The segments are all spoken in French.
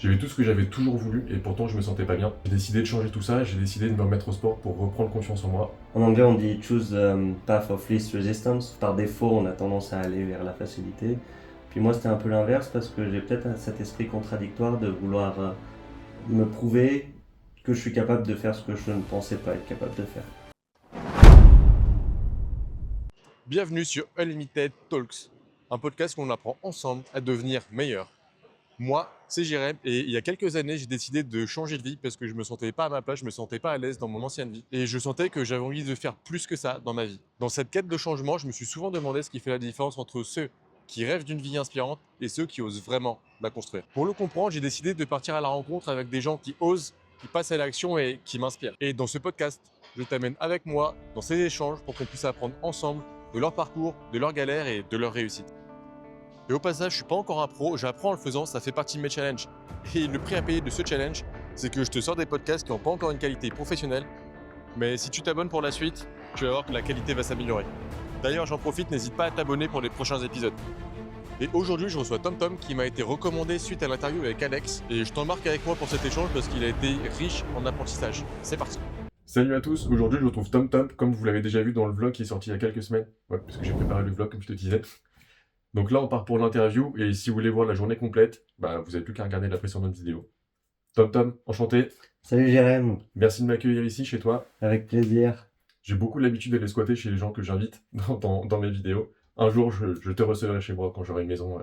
J'avais tout ce que j'avais toujours voulu et pourtant je me sentais pas bien. J'ai décidé de changer tout ça, j'ai décidé de me remettre au sport pour reprendre confiance en moi. En anglais, on dit choose path of least resistance. Par défaut, on a tendance à aller vers la facilité. Puis moi, c'était un peu l'inverse parce que j'ai peut-être cet esprit contradictoire de vouloir me prouver que je suis capable de faire ce que je ne pensais pas être capable de faire. Bienvenue sur Unlimited Talks, un podcast où on apprend ensemble à devenir meilleur. Moi, c'est Jérém et il y a quelques années, j'ai décidé de changer de vie parce que je me sentais pas à ma place, je me sentais pas à l'aise dans mon ancienne vie et je sentais que j'avais envie de faire plus que ça dans ma vie. Dans cette quête de changement, je me suis souvent demandé ce qui fait la différence entre ceux qui rêvent d'une vie inspirante et ceux qui osent vraiment la construire. Pour le comprendre, j'ai décidé de partir à la rencontre avec des gens qui osent, qui passent à l'action et qui m'inspirent. Et dans ce podcast, je t'amène avec moi dans ces échanges pour qu'on puisse apprendre ensemble de leur parcours, de leurs galères et de leurs réussites. Et au passage, je suis pas encore un pro, j'apprends en le faisant, ça fait partie de mes challenges. Et le prix à payer de ce challenge, c'est que je te sors des podcasts qui n'ont pas encore une qualité professionnelle, mais si tu t'abonnes pour la suite, tu vas voir que la qualité va s'améliorer. D'ailleurs, j'en profite, n'hésite pas à t'abonner pour les prochains épisodes. Et aujourd'hui, je reçois TomTom qui m'a été recommandé suite à l'interview avec Alex, et je t'embarque avec moi pour cet échange parce qu'il a été riche en apprentissage. C'est parti. Salut à tous, aujourd'hui je retrouve TomTom comme vous l'avez déjà vu dans le vlog qui est sorti il y a quelques semaines. Ouais, parce que j'ai préparé le vlog comme je te disais. Donc là on part pour l'interview et si vous voulez voir la journée complète, vous n'avez plus qu'à regarder la précédente vidéo. TomTom, enchanté, Salut Jérém, merci de m'accueillir ici chez toi. avec plaisir. J'ai beaucoup l'habitude d'aller squatter chez les gens que j'invite dans mes vidéos. Un jour je te recevrai chez moi quand j'aurai une maison.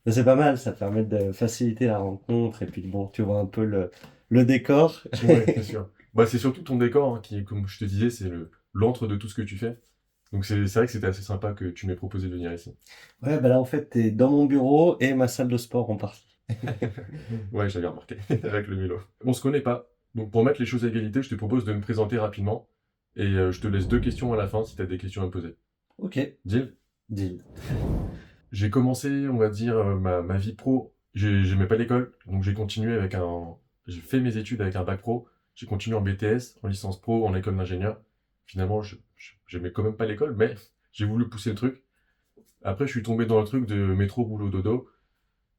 Mais c'est pas mal, ça permet de faciliter la rencontre et puis bon, tu vois un peu le décor. Ouais, c'est sûr. C'est surtout ton décor qui est, comme je te disais, c'est l'antre de tout ce que tu fais. Donc c'est vrai que c'était assez sympa que tu m'aies proposé de venir ici. Ouais, bah là en fait, t'es dans mon bureau et ma salle de sport en partie. Ouais, j'avais remarqué, avec le vélo. On se connaît pas, donc pour mettre les choses à égalité, je te propose de me présenter rapidement, et je te laisse 2 questions à la fin si tu as des questions à me poser. Ok, Deal? deal. J'ai commencé, on va dire, ma vie pro, j'aimais pas l'école, donc j'ai fait mes études avec un bac pro, j'ai continué en BTS, en licence pro, en école d'ingénieur. Finalement, j'aimais quand même pas l'école, mais j'ai voulu pousser le truc. Après, je suis tombé dans le truc de métro, boulot, dodo,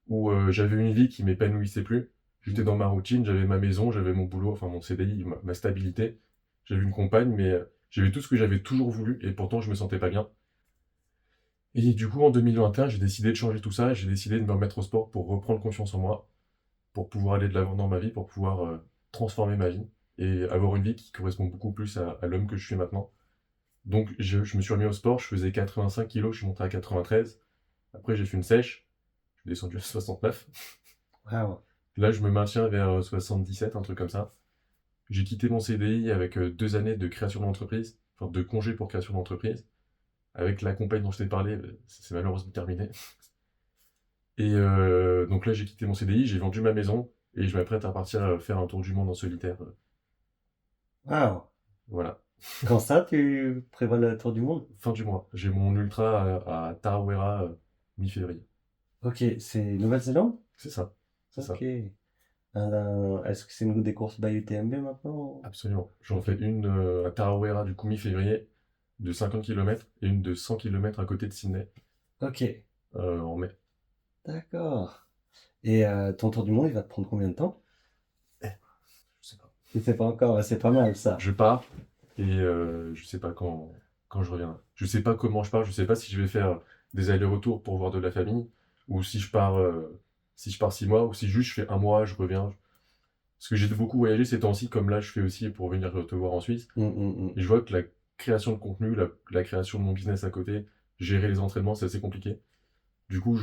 où j'avais une vie qui m'épanouissait plus. J'étais dans ma routine, j'avais ma maison, j'avais mon boulot, enfin mon CDI, ma stabilité. J'avais une compagne, mais j'avais tout ce que j'avais toujours voulu et pourtant je me sentais pas bien. Et du coup, en 2021, j'ai décidé de changer tout ça, j'ai décidé de me remettre au sport pour reprendre confiance en moi, pour pouvoir aller de l'avant dans ma vie, pour pouvoir transformer ma vie et avoir une vie qui correspond beaucoup plus à l'homme que je suis maintenant. Donc je me suis remis au sport, je faisais 85 kilos, je suis monté à 93. Après, j'ai fait une sèche, je suis descendu à 69. Waouh. Là, je me maintiens vers 77, un truc comme ça. J'ai quitté mon CDI avec 2 années de création d'entreprise, enfin de congé pour création d'entreprise. Avec la compagne dont je t'ai parlé, c'est malheureusement terminé. Et donc là, j'ai quitté mon CDI, j'ai vendu ma maison et je m'apprête à partir faire un tour du monde en solitaire. Waouh. Voilà. Quand ça, tu prévois le tour du monde? Fin du mois. J'ai mon ultra à Tarawera mi-février. Ok, c'est Nouvelle-Zélande? C'est ça. C'est ça. Ok. Est-ce que c'est une des courses by UTMB maintenant? Absolument. J'en Ok. fais une à Tarawera du coup mi-février de 50 km et une de 100 km à côté de Sydney Ok, en mai. d'accord. Et ton tour du monde, il va te prendre combien de temps? Je sais pas. Tu sais pas encore, ouais, c'est pas mal ça. Je pars et je sais pas quand je reviendrai. Je sais pas comment je pars, je sais pas si je vais faire des allers-retours pour voir de la famille ou si je pars 6 mois ou si juste je fais un mois, je reviens. Parce que j'ai beaucoup voyagé ces temps-ci, comme là je fais aussi pour venir te voir en Suisse. Et je vois que la création de contenu, la création de mon business à côté, gérer les entraînements, c'est assez compliqué. Du coup,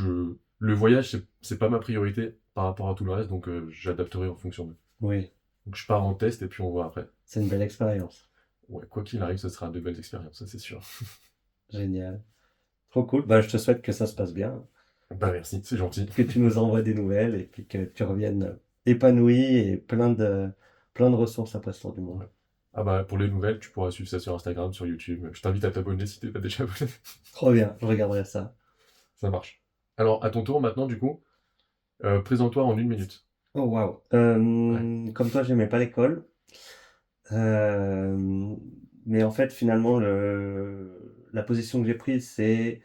le voyage, c'est pas ma priorité par rapport à tout le reste, donc j'adapterai en fonction de. Oui, Donc je pars en test et puis on voit après. c'est une belle expérience. Ouais, quoi qu'il arrive, ce sera de belles expériences, ça c'est sûr. Génial. Trop cool. Bah, je te souhaite que ça se passe bien, Merci, c'est gentil. que tu nous envoies des nouvelles et puis que tu reviennes épanoui et plein de ressources après ce tour du monde. Ouais. Pour les nouvelles, tu pourras suivre ça sur Instagram, sur YouTube. Je t'invite à t'abonner si t'es pas déjà abonné. Trop bien, je regarderai ça. Ça marche. Alors, à ton tour maintenant, du coup, présente-toi en 1 minute. Oh waouh. Ouais. Comme toi, j'aimais pas l'école. Euh, mais en fait, finalement, la position que j'ai prise, c'est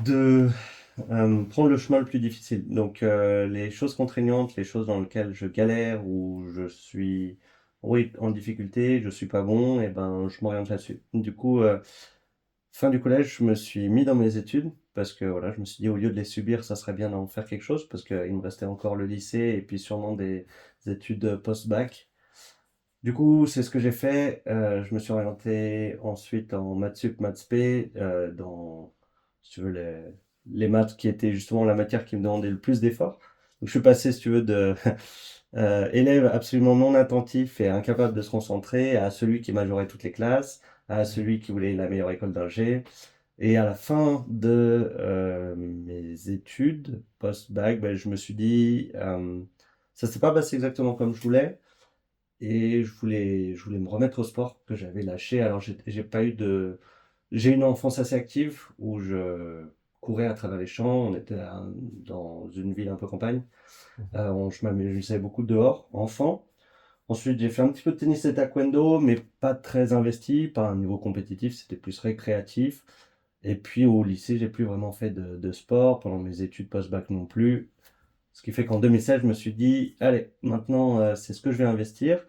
de prendre le chemin le plus difficile. Donc, les choses contraignantes, les choses dans lesquelles je galère ou je suis, oui, en difficulté, je suis pas bon, et ben, je m'oriente là-dessus. Du coup, fin du collège, je me suis mis dans mes études parce que voilà, je me suis dit au lieu de les subir, ça serait bien d'en faire quelque chose parce qu'il me restait encore le lycée et puis sûrement des études post-bac. Du coup, c'est ce que j'ai fait. Je me suis orienté ensuite en maths sup, maths spé, dans, si tu veux, les maths qui étaient justement la matière qui me demandait le plus d'efforts. Donc, je suis passé, si tu veux, de élève absolument non attentif et incapable de se concentrer à celui qui majorait toutes les classes, à celui qui voulait la meilleure école d'ingé. Et à la fin de mes études post-bac, ben, je me suis dit, ça s'est pas passé exactement comme je voulais. Et je voulais me remettre au sport que j'avais lâché. Alors, j'ai pas eu de. J'ai eu une enfance assez active où je courais à travers les champs. On était dans une ville un peu campagne. Je m'amusais beaucoup dehors, enfant. Ensuite, j'ai fait un petit peu de tennis et taekwondo, mais pas très investi, pas à un niveau compétitif, c'était plus récréatif. Et puis au lycée, j'ai plus vraiment fait de sport, pendant mes études post-bac non plus. Ce qui fait qu'en 2016, je me suis dit, allez, maintenant, c'est ce que je vais investir.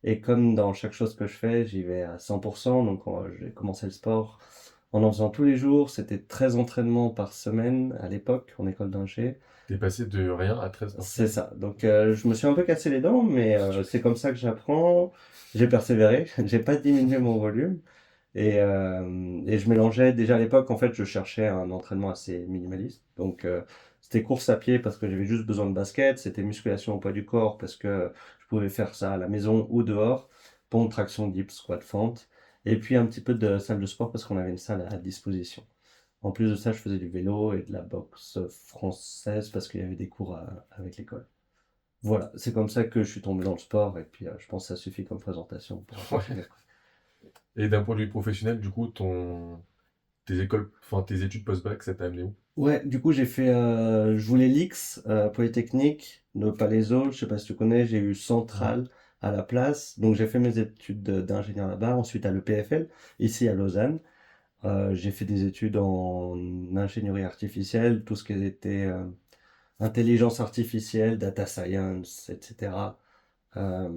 Et comme dans chaque chose que je fais, j'y vais à 100%. Donc, j'ai commencé le sport en faisant tous les jours. C'était 13 entraînements par semaine à l'époque, en école d'ingé. T'es passé de rien à 13 par C'est semaine. ça. Donc, je me suis un peu cassé les dents, mais c'est comme ça que j'apprends. J'ai persévéré. J'ai pas diminué mon volume. Et je mélangeais déjà à l'époque, en fait, je cherchais un entraînement assez minimaliste. Donc, c'était course à pied parce que j'avais juste besoin de basket. C'était musculation au poids du corps parce que je pouvais faire ça à la maison ou dehors. Pompe, traction, dips, squat, fente. Et puis un petit peu de salle de sport parce qu'on avait une salle à disposition. En plus de ça, je faisais du vélo et de la boxe française parce qu'il y avait des cours avec l'école. Voilà, c'est comme ça que je suis tombé dans le sport et puis je pense que ça suffit comme présentation pour continuer. Et d'un point de vue professionnel, du coup, tes études post-bac, ça t'a amené où? Ouais, du coup, j'ai fait, je voulais l'X, Polytechnique, ne pas les autres, je sais pas si tu connais, j'ai eu Mhm. Centrale à la place. Donc, j'ai fait mes études d'ingénieur là-bas, ensuite à l'EPFL, ici à Lausanne. J'ai fait des études en ingénierie artificielle, tout ce qui était intelligence artificielle, data science, etc. Euh,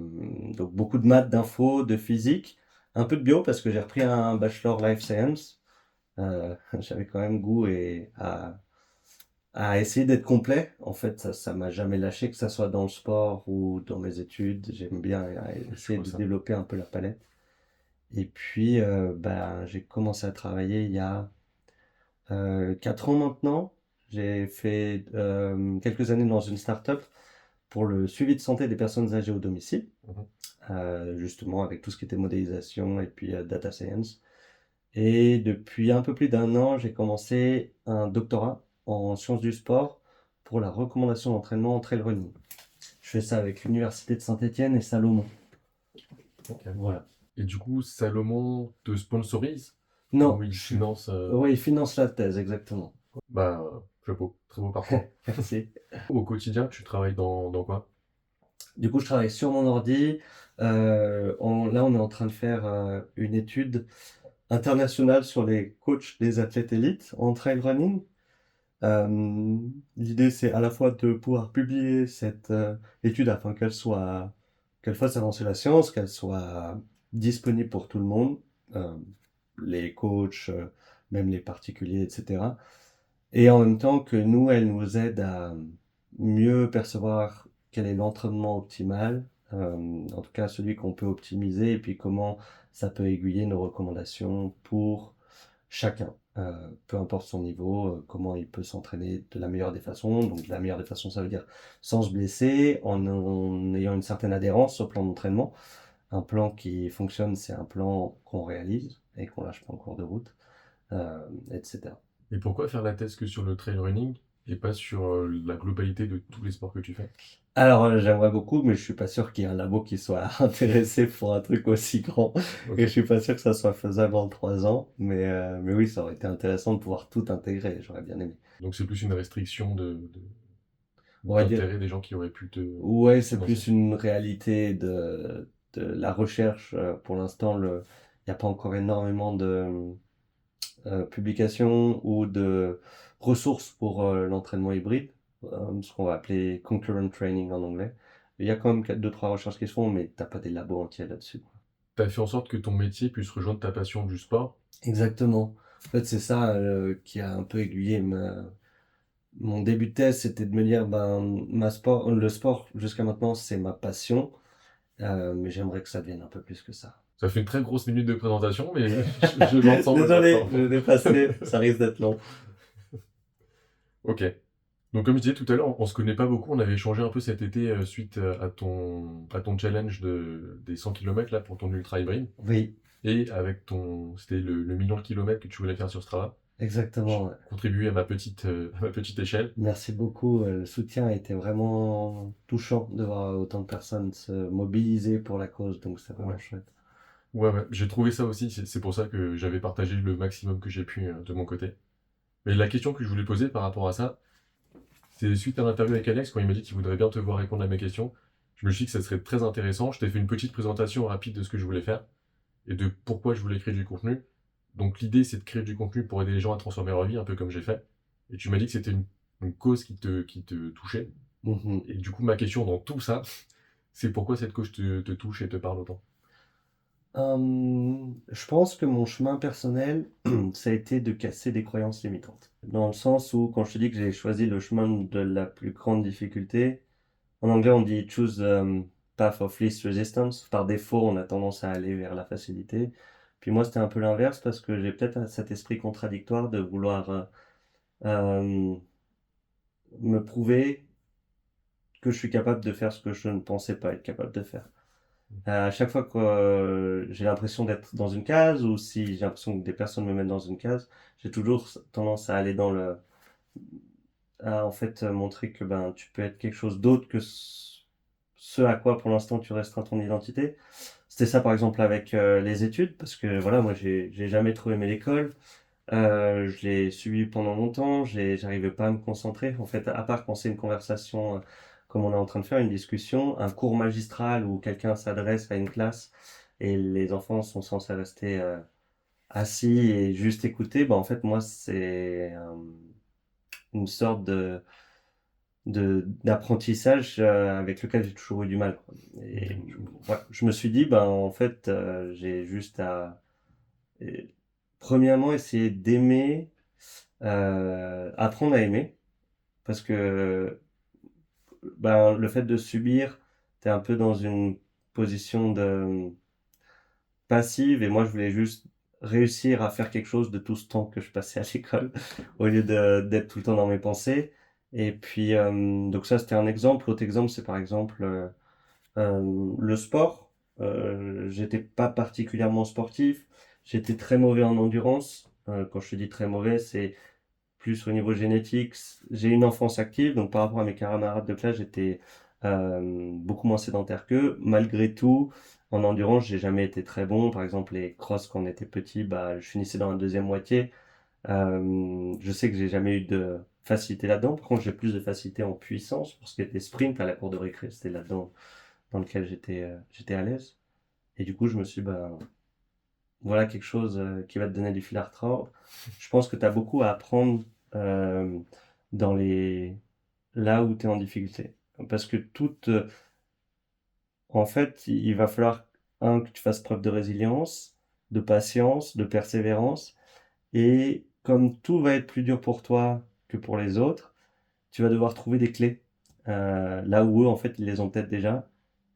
donc, beaucoup de maths, d'infos, de physique, un peu de bio parce que j'ai repris un bachelor life science. J'avais quand même goût à essayer d'être complet. En fait, ça m'a jamais lâché, que ça soit dans le sport ou dans mes études. J'aime bien Je essayer vois de ça. développer un peu la palette. Et puis, ben, j'ai commencé à travailler il y a 4 ans maintenant. J'ai fait quelques années dans une start-up pour le suivi de santé des personnes âgées au domicile, Mhm. justement avec tout ce qui était modélisation et puis data science. Et depuis un peu plus d'un an, j'ai commencé un doctorat en sciences du sport pour la recommandation d'entraînement en trail running. Je fais ça avec l'Université de Saint-Étienne et Salomon. Ok. Voilà. Et du coup, Salomon te sponsorise Non, ou il je suis. finance Oui, il finance la thèse, exactement. bah, chapeau, très beau parcours. Merci. Au quotidien, tu travailles dans quoi? Du coup, je travaille sur mon ordi. Là, on est en train de faire une étude internationale sur les coachs des athlètes élites en trail running. Euh, L'idée, c'est à la fois de pouvoir publier cette étude afin qu'elle fasse avancer la science, qu'elle soit disponible pour tout le monde, euh, les coachs, même les particuliers, etc. Et en même temps que nous, elle nous aide à mieux percevoir quel est l'entraînement optimal, en tout cas celui qu'on peut optimiser, et puis comment ça peut aiguiller nos recommandations pour chacun, peu importe son niveau, comment il peut s'entraîner de la meilleure des façons. Donc de la meilleure des façons, ça veut dire sans se blesser, en ayant une certaine adhérence au plan d'entraînement. Un plan qui fonctionne, c'est un plan qu'on réalise et qu'on lâche pas en cours de route, etc. Et pourquoi faire la thèse que sur le trail running et pas sur la globalité de tous les sports que tu fais? Alors, j'aimerais beaucoup, mais je suis pas sûr qu'il y ait un labo qui soit intéressé pour un truc aussi grand. Et je Ok. suis pas sûr que ça soit faisable en 3 ans. Mais oui, ça aurait été intéressant de pouvoir tout intégrer. J'aurais bien aimé. Donc c'est plus une restriction On va dire, d'intérêt des gens qui auraient pu te ouais, c'est financer. plus une réalité de la recherche. Pour l'instant, il n'y a pas encore énormément publications ou de ressources pour l'entraînement hybride, ce qu'on va appeler concurrent training en anglais. Il y a quand même 2-3 recherches qui se font, mais t'as pas des labos entiers là-dessus, quoi. Tu as fait en sorte que ton métier puisse rejoindre ta passion du sport. Exactement. En fait, c'est ça qui a un peu aiguillé mon début de thèse, c'était de me dire, ben, le sport, jusqu'à maintenant, c'est ma passion, mais j'aimerais que ça devienne un peu plus que ça. Ça fait une très grosse minute de présentation, mais je l'entends Désolé, maintenant. je l'ai passé, ça risque d'être long. Ok. Donc comme je disais tout à l'heure, on se connaît pas beaucoup. On avait échangé un peu cet été suite à ton challenge des 100 km là, pour ton ultra hybride. Oui, Et avec c'était le million de kilomètres que tu voulais faire sur Strava. J'ai exactement. Ouais. contribué à ma petite échelle. Merci beaucoup. Le soutien a été vraiment touchant de voir autant de personnes se mobiliser pour la cause, donc c'est vraiment Ouais. chouette. Ouais, j'ai trouvé ça aussi. C'est pour ça que j'avais partagé le maximum que j'ai pu de mon côté. Mais la question que je voulais poser par rapport à ça, c'est suite à l'interview avec Alex, quand il m'a dit qu'il voudrait bien te voir répondre à mes questions. Je me suis dit que ça serait très intéressant. Je t'ai fait une petite présentation rapide de ce que je voulais faire et de pourquoi je voulais créer du contenu. Donc l'idée, c'est de créer du contenu pour aider les gens à transformer leur vie, un peu comme j'ai fait. Et tu m'as dit que c'était une cause qui te touchait. Mhm. Et du coup, ma question dans tout ça, c'est pourquoi cette cause te touche et te parle autant. Je pense que mon chemin personnel, ça a été de casser des croyances limitantes. Dans le sens où, quand je te dis que j'ai choisi le chemin de la plus grande difficulté, en anglais on dit choose path of least resistance. Par défaut, on a tendance à aller vers la facilité. Puis moi, c'était un peu l'inverse parce que j'ai peut-être cet esprit contradictoire de vouloir euh, me prouver que je suis capable de faire ce que je ne pensais pas être capable de faire. À chaque fois que j'ai l'impression d'être dans une case ou si j'ai l'impression que des personnes me mettent dans une case, j'ai toujours tendance à aller à en fait montrer que ben tu peux être quelque chose d'autre que ce à quoi pour l'instant tu restreins ton identité. C'était ça par exemple avec les études parce que voilà, moi j'ai jamais trop aimé l'école. Je l'ai suivi pendant longtemps, j'arrivais pas à me concentrer. En fait, à part quand c'est une conversation comme on est en train de faire, une discussion, un cours magistral où quelqu'un s'adresse à une classe et les enfants sont censés rester assis et juste écouter, bah en fait, moi, c'est une sorte d'apprentissage avec lequel j'ai toujours eu du mal, quoi. Et voilà, je me suis dit, ben en fait, j'ai juste à, premièrement, essayer d'aimer apprendre à aimer, parce que ben, le fait de subir, tu es un peu dans une position de passive, et moi je voulais juste réussir à faire quelque chose de tout ce temps que je passais à l'école, au lieu d'être tout le temps dans mes pensées. Et puis, donc ça c'était un exemple. L'autre exemple, c'est par exemple le sport. J'étais pas particulièrement sportif, j'étais très mauvais en endurance. Quand je te dis très mauvais, c'est plus au niveau génétique. J'ai une enfance active, donc par rapport à mes camarades de classe, j'étais beaucoup moins sédentaire qu'eux. Malgré tout, en endurance, j'ai jamais été très bon. Par exemple, les crosses quand on était petit, bah, je finissais dans la deuxième moitié. Je sais que j'ai jamais eu de facilité là-dedans. Par contre, j'ai plus de facilité en puissance pour ce qui était sprint à la cour de récré. C'était là-dedans dans lequel j'étais à l'aise. Et du coup, je me suis dit, bah, voilà quelque chose qui va te donner du fil à retordre. Je pense que tu as beaucoup à apprendre euh, dans là où tu es en difficulté. Parce que en fait, il va falloir, que tu fasses preuve de résilience, de patience, de persévérance. Et comme tout va être plus dur pour toi que pour les autres, tu vas devoir trouver des clés. Là où eux, en fait, ils les ont peut-être déjà.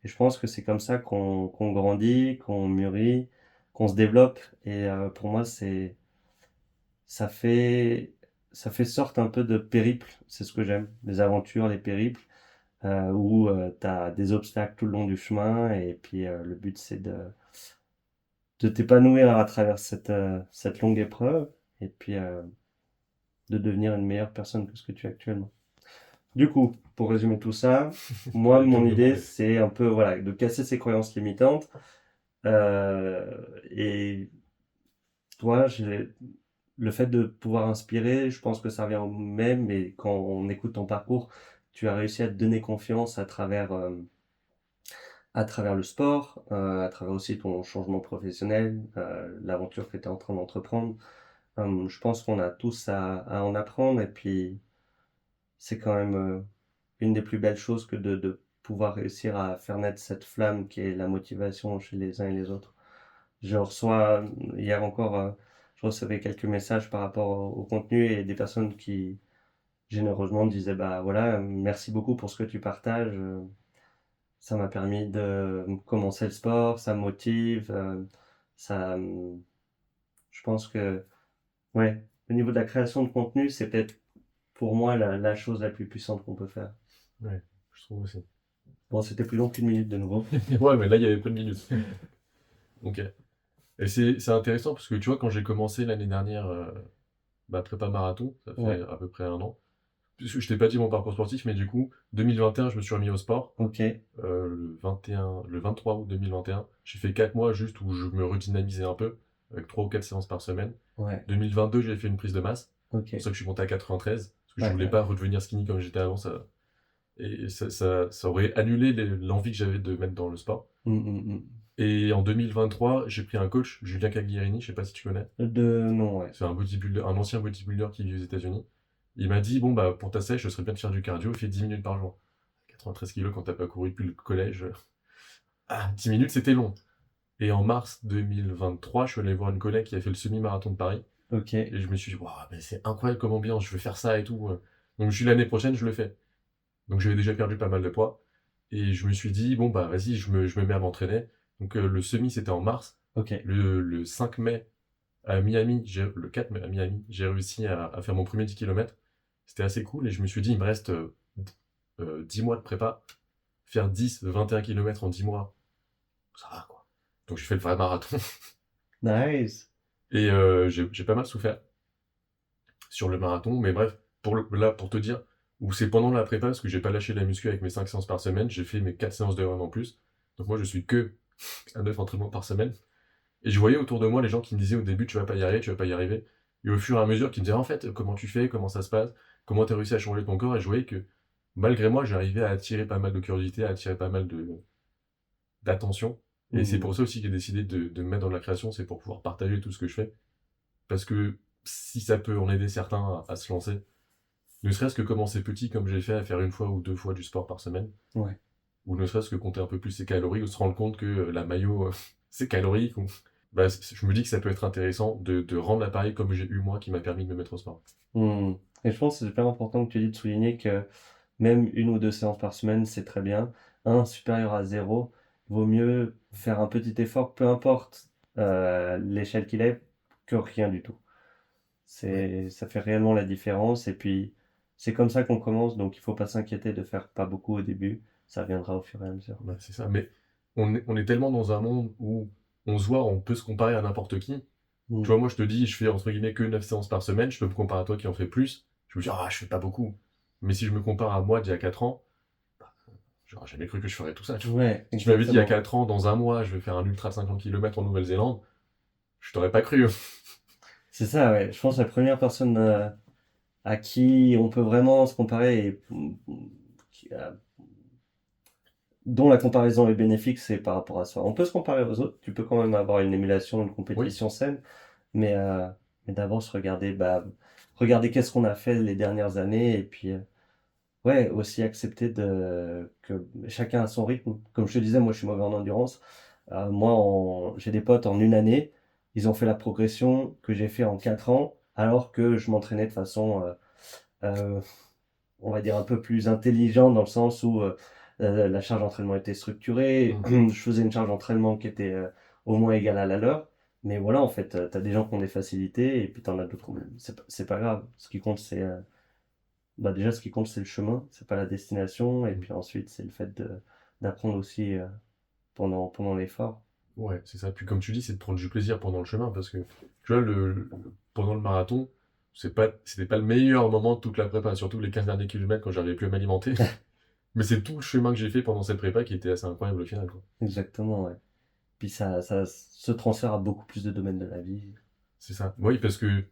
Et je pense que c'est comme ça qu'on grandit, qu'on mûrit, qu'on se développe. Et pour moi, ça fait, ça fait sorte un peu de périple. C'est ce que j'aime. Les aventures, les périples, où tu as des obstacles tout le long du chemin. Et puis le but, c'est de t'épanouir à travers cette longue épreuve. Et puis de devenir une meilleure personne que ce que tu es actuellement. Du coup, pour résumer tout ça, moi, Avec mon quelques mots, idée, mais c'est un peu voilà, de casser ces croyances limitantes. Et toi, le fait de pouvoir inspirer, je pense que ça revient au même. Et quand on écoute ton parcours, tu as réussi à te donner confiance à travers le sport, à travers aussi ton changement professionnel, l'aventure que tu es en train d'entreprendre. Je pense qu'on a tous à en apprendre, et puis c'est quand même une des plus belles choses que de pouvoir réussir à faire naître cette flamme qui est la motivation chez les uns et les autres. Je reçois, hier encore, je recevais quelques messages par rapport au contenu, et des personnes qui généreusement disaient, bah voilà, merci beaucoup pour ce que tu partages. Ça m'a permis de commencer le sport, ça me motive, ça, je pense que, ouais, au niveau de la création de contenu, c'est peut-être pour moi la chose la plus puissante qu'on peut faire. Ouais, je trouve aussi. Bon, c'était plus long qu'une minute de nouveau. Ouais, mais là, il y avait peu de minutes. Ok. Et c'est intéressant parce que tu vois, quand j'ai commencé l'année dernière prépa marathon, ça fait Ouais, à peu près 1 an. Je t'ai pas dit mon parcours sportif, mais du coup, 2021, je me suis remis au sport. ok, Le 23 août 2021, j'ai fait 4 mois juste où je me redynamisais un peu, avec 3 ou 4 séances par semaine. ouais, 2022, j'ai fait une prise de masse. ok, C'est pour ça que je suis monté à 93, parce que je ouais, voulais ouais. pas redevenir skinny comme j'étais avant. Et ça aurait annulé l'envie que j'avais de mettre dans le sport. Mm. Et en 2023, j'ai pris un coach, Julien Cagliarini, je sais pas si tu connais. Non, ouais, C'est un bodybuilder, un ancien bodybuilder qui vit aux États-Unis. Il m'a dit, bon, bah, pour ta sèche, ce serait bien de faire du cardio, fais 10 minutes par jour. 93 kilos quand t'as pas couru depuis le collège. 10 minutes, c'était long. Et en mars 2023, je suis allé voir une collègue qui a fait le semi-marathon de Paris. ok, Et je me suis dit, waouh, mais c'est incroyable comme ambiance, je veux faire ça et tout. Donc, je suis l'année prochaine, je le fais. Donc, j'avais déjà perdu pas mal de poids. Et je me suis dit, bon, bah, vas-y, je me mets à m'entraîner. Donc, le semi, c'était en mars. ok, Le 5 mai, à Miami, le 4 mai à Miami, j'ai réussi à faire mon premier 10 km. C'était assez cool et je me suis dit, il me reste 10 mois de prépa. Faire 21 km en 10 mois, ça va quoi. Donc j'ai fait le vrai marathon nice, et j'ai pas mal souffert sur le marathon. Mais bref, là, pour te dire, où c'est pendant la prépa, parce que j'ai pas lâché la muscu avec mes 5 séances par semaine, j'ai fait mes 4 séances de run en plus. Donc moi, je suis que à 9 entraînements par semaine. Et je voyais autour de moi les gens qui me disaient au début, tu vas pas y arriver, tu vas pas y arriver. Et au fur et à mesure, qui me disaient, en fait, comment tu fais, comment ça se passe, comment tu as réussi à changer ton corps. Et je voyais que malgré moi, j'arrivais à attirer pas mal de curiosité, à attirer pas mal d'attention. Et c'est pour ça aussi que j'ai décidé de me mettre dans la création, c'est pour pouvoir partager tout ce que je fais. Parce que si ça peut en aider certains à se lancer, ne serait-ce que commencer petit comme j'ai fait, à faire 1 fois ou 2 fois du sport par semaine, ouais. ou ne serait-ce que compter un peu plus ses calories, ou se rendre compte que la maillot, c'est calorique, bah, je me dis que ça peut être intéressant de rendre l'appareil comme j'ai eu moi, qui m'a permis de me mettre au sport. Mm. Et je pense que c'est super important que tu dis de souligner que même 1 ou 2 séances par semaine, c'est très bien. Un supérieur à zéro, vaut mieux faire un petit effort, peu importe l'échelle qu'il est, que rien du tout. Ouais, Ça fait réellement la différence, et puis c'est comme ça qu'on commence, donc il faut pas s'inquiéter de faire pas beaucoup au début, ça viendra au fur et à mesure. bah, c'est ça. Mais on est tellement dans un monde où on se voit, on peut se comparer à n'importe qui. Tu Mm. vois, moi, je te dis, je fais entre guillemets que 9 séances par semaine, je peux me comparer à toi qui en fais plus. Je me dis, ah, je fais pas beaucoup. Mais si je me compare à moi d'il y a 4 ans, j'aurais jamais cru que je ferais tout ça. Tu vois. Ouais, Si tu m'avais dit il y a exactement. 4 ans, dans un mois, je vais faire un ultra de 50 km en Nouvelle-Zélande, je t'aurais pas cru. C'est ça, ouais. Je pense que la première personne à qui on peut vraiment se comparer, et qui- euh, dont la comparaison est bénéfique, c'est par rapport à soi. On peut se comparer aux autres, tu peux quand même avoir une émulation, une Oui, compétition saine, mais, euh, mais d'abord se regarder, bah, regarder qu'est-ce qu'on a fait les dernières années, et puis ouais, aussi accepter que chacun a son rythme. Comme je te disais, moi je suis mauvais en endurance. Moi, j'ai des potes en 1 année, ils ont fait la progression que j'ai fait en 4 ans, alors que je m'entraînais de façon, euh, on va dire, un peu plus intelligente, dans le sens où la charge d'entraînement était structurée, mm, je faisais une charge d'entraînement qui était au moins égale à la leur. Mais voilà, en fait, tu as des gens qui ont des facilités, et puis tu en as d'autres. C'est pas grave. Ce qui compte, c'est bah déjà, ce qui compte, c'est le chemin, c'est pas la destination. Et mm. puis ensuite, c'est le fait d'apprendre aussi pendant l'effort. Ouais, c'est ça. Puis comme tu dis, c'est de prendre du plaisir pendant le chemin, parce que tu vois, pendant le marathon, c'était pas le meilleur moment de toute la prépa, surtout les 15 derniers kilomètres quand j'arrivais plus à m'alimenter. Mais c'est tout le chemin que j'ai fait pendant cette prépa qui était assez incroyable au final, quoi. Exactement, ouais. Puis ça se transfère à beaucoup plus de domaines de la vie. C'est ça. Oui, parce que,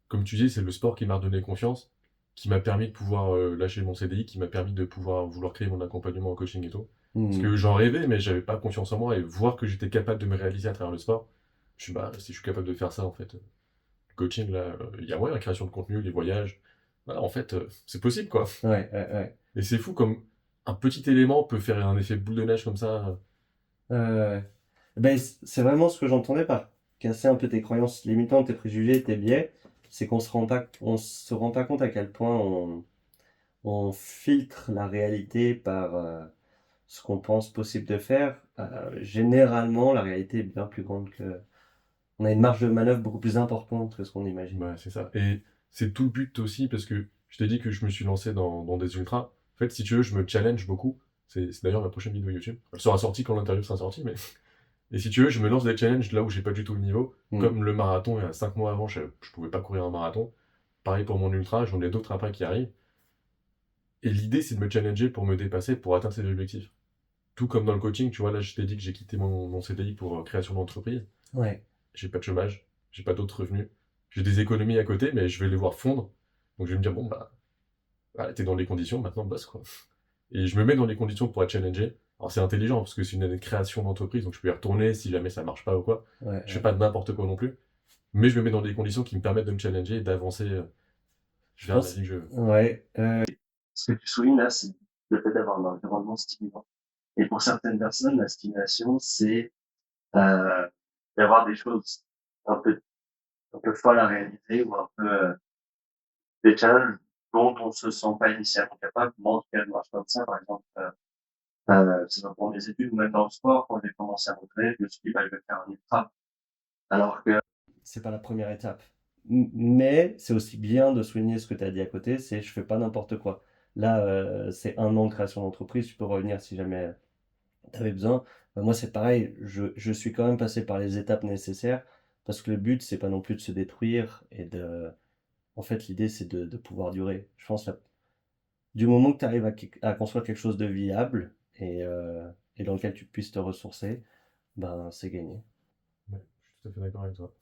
comme tu dis, c'est le sport qui m'a redonné confiance, qui m'a permis de pouvoir lâcher mon CDI, qui m'a permis de pouvoir vouloir créer mon accompagnement en coaching et tout. Parce Hmm. que j'en rêvais, mais j'avais pas confiance en moi, et voir que j'étais capable de me réaliser à travers le sport, je suis, bah, si je suis capable de faire ça, en fait, le coaching, là, il y a la création de contenu, les voyages. Voilà, en fait, c'est possible, quoi. Ouais, ouais, ouais. Et c'est fou comme un petit élément peut faire un effet boule de neige comme ça. Ouais. Ben, c'est vraiment ce que j'entendais par casser un peu tes croyances limitantes, tes préjugés, tes biais. C'est on se rend pas compte à quel point on filtre la réalité par ce qu'on pense possible de faire. Généralement, la réalité est bien plus grande que. On a une marge de manœuvre beaucoup plus importante que ce qu'on imagine. C'est ça. Et c'est tout le but aussi, parce que je t'ai dit que je me suis lancé dans des ultras. En fait, si tu veux, je me challenge beaucoup. C'est d'ailleurs ma prochaine vidéo YouTube. Elle sera sortie quand l'interview sera sortie, mais. Et si tu veux, je me lance des challenges là où j'ai pas du tout le niveau. Mm. Comme le marathon, il y a 5 mois avant, je pouvais pas courir un marathon. Pareil pour mon ultra, j'en ai d'autres après qui arrivent. Et l'idée, c'est de me challenger pour me dépasser, pour atteindre ces objectifs. Tout comme dans le coaching, tu vois, là, je t'ai dit que j'ai quitté mon CDI pour création d'entreprise. Ouais. J'ai pas de chômage, j'ai pas d'autres revenus. J'ai des économies à côté, mais je vais les voir fondre. Donc je vais me dire, bon, bah, voilà, t'es dans les conditions, maintenant bosse, quoi. Et je me mets dans les conditions pour être challengé. Alors c'est intelligent, parce que c'est une année de création d'entreprise, donc je peux y retourner si jamais ça marche pas ou quoi. Ouais, Je fais pas de n'importe quoi non plus. Mais je me mets dans des conditions qui me permettent de me challenger et d'avancer Je vers la pense. vie que je veux. Ouais. Ce que tu soulignes là, c'est le fait d'avoir un environnement stimulant. Et pour certaines personnes, la stimulation, c'est euh, d'avoir des choses un peu, un peu folles à réaliser ou un peu des challenges dont on se sent pas initialement capable. Moi, en tout cas, je marche comme ça, par exemple. C'est dans mes études ou même dans le sport, quand j'ai commencé à m'entraîner, je me suis dit, bah, je vais faire un ultra. Alors que c'est pas la première étape. Mais c'est aussi bien de souligner ce que tu as dit à côté, c'est je fais pas n'importe quoi. Là, c'est 1 an de création d'entreprise, tu peux revenir si jamais tu avais besoin. Moi, c'est pareil, je suis quand même passé par les étapes nécessaires parce que le but, c'est pas non plus de se détruire et de. En fait, l'idée, c'est de pouvoir durer. Je pense que du moment que tu arrives à construire quelque chose de viable et dans lequel tu puisses te ressourcer, ben, c'est gagné. Ouais, je suis tout à fait d'accord avec toi.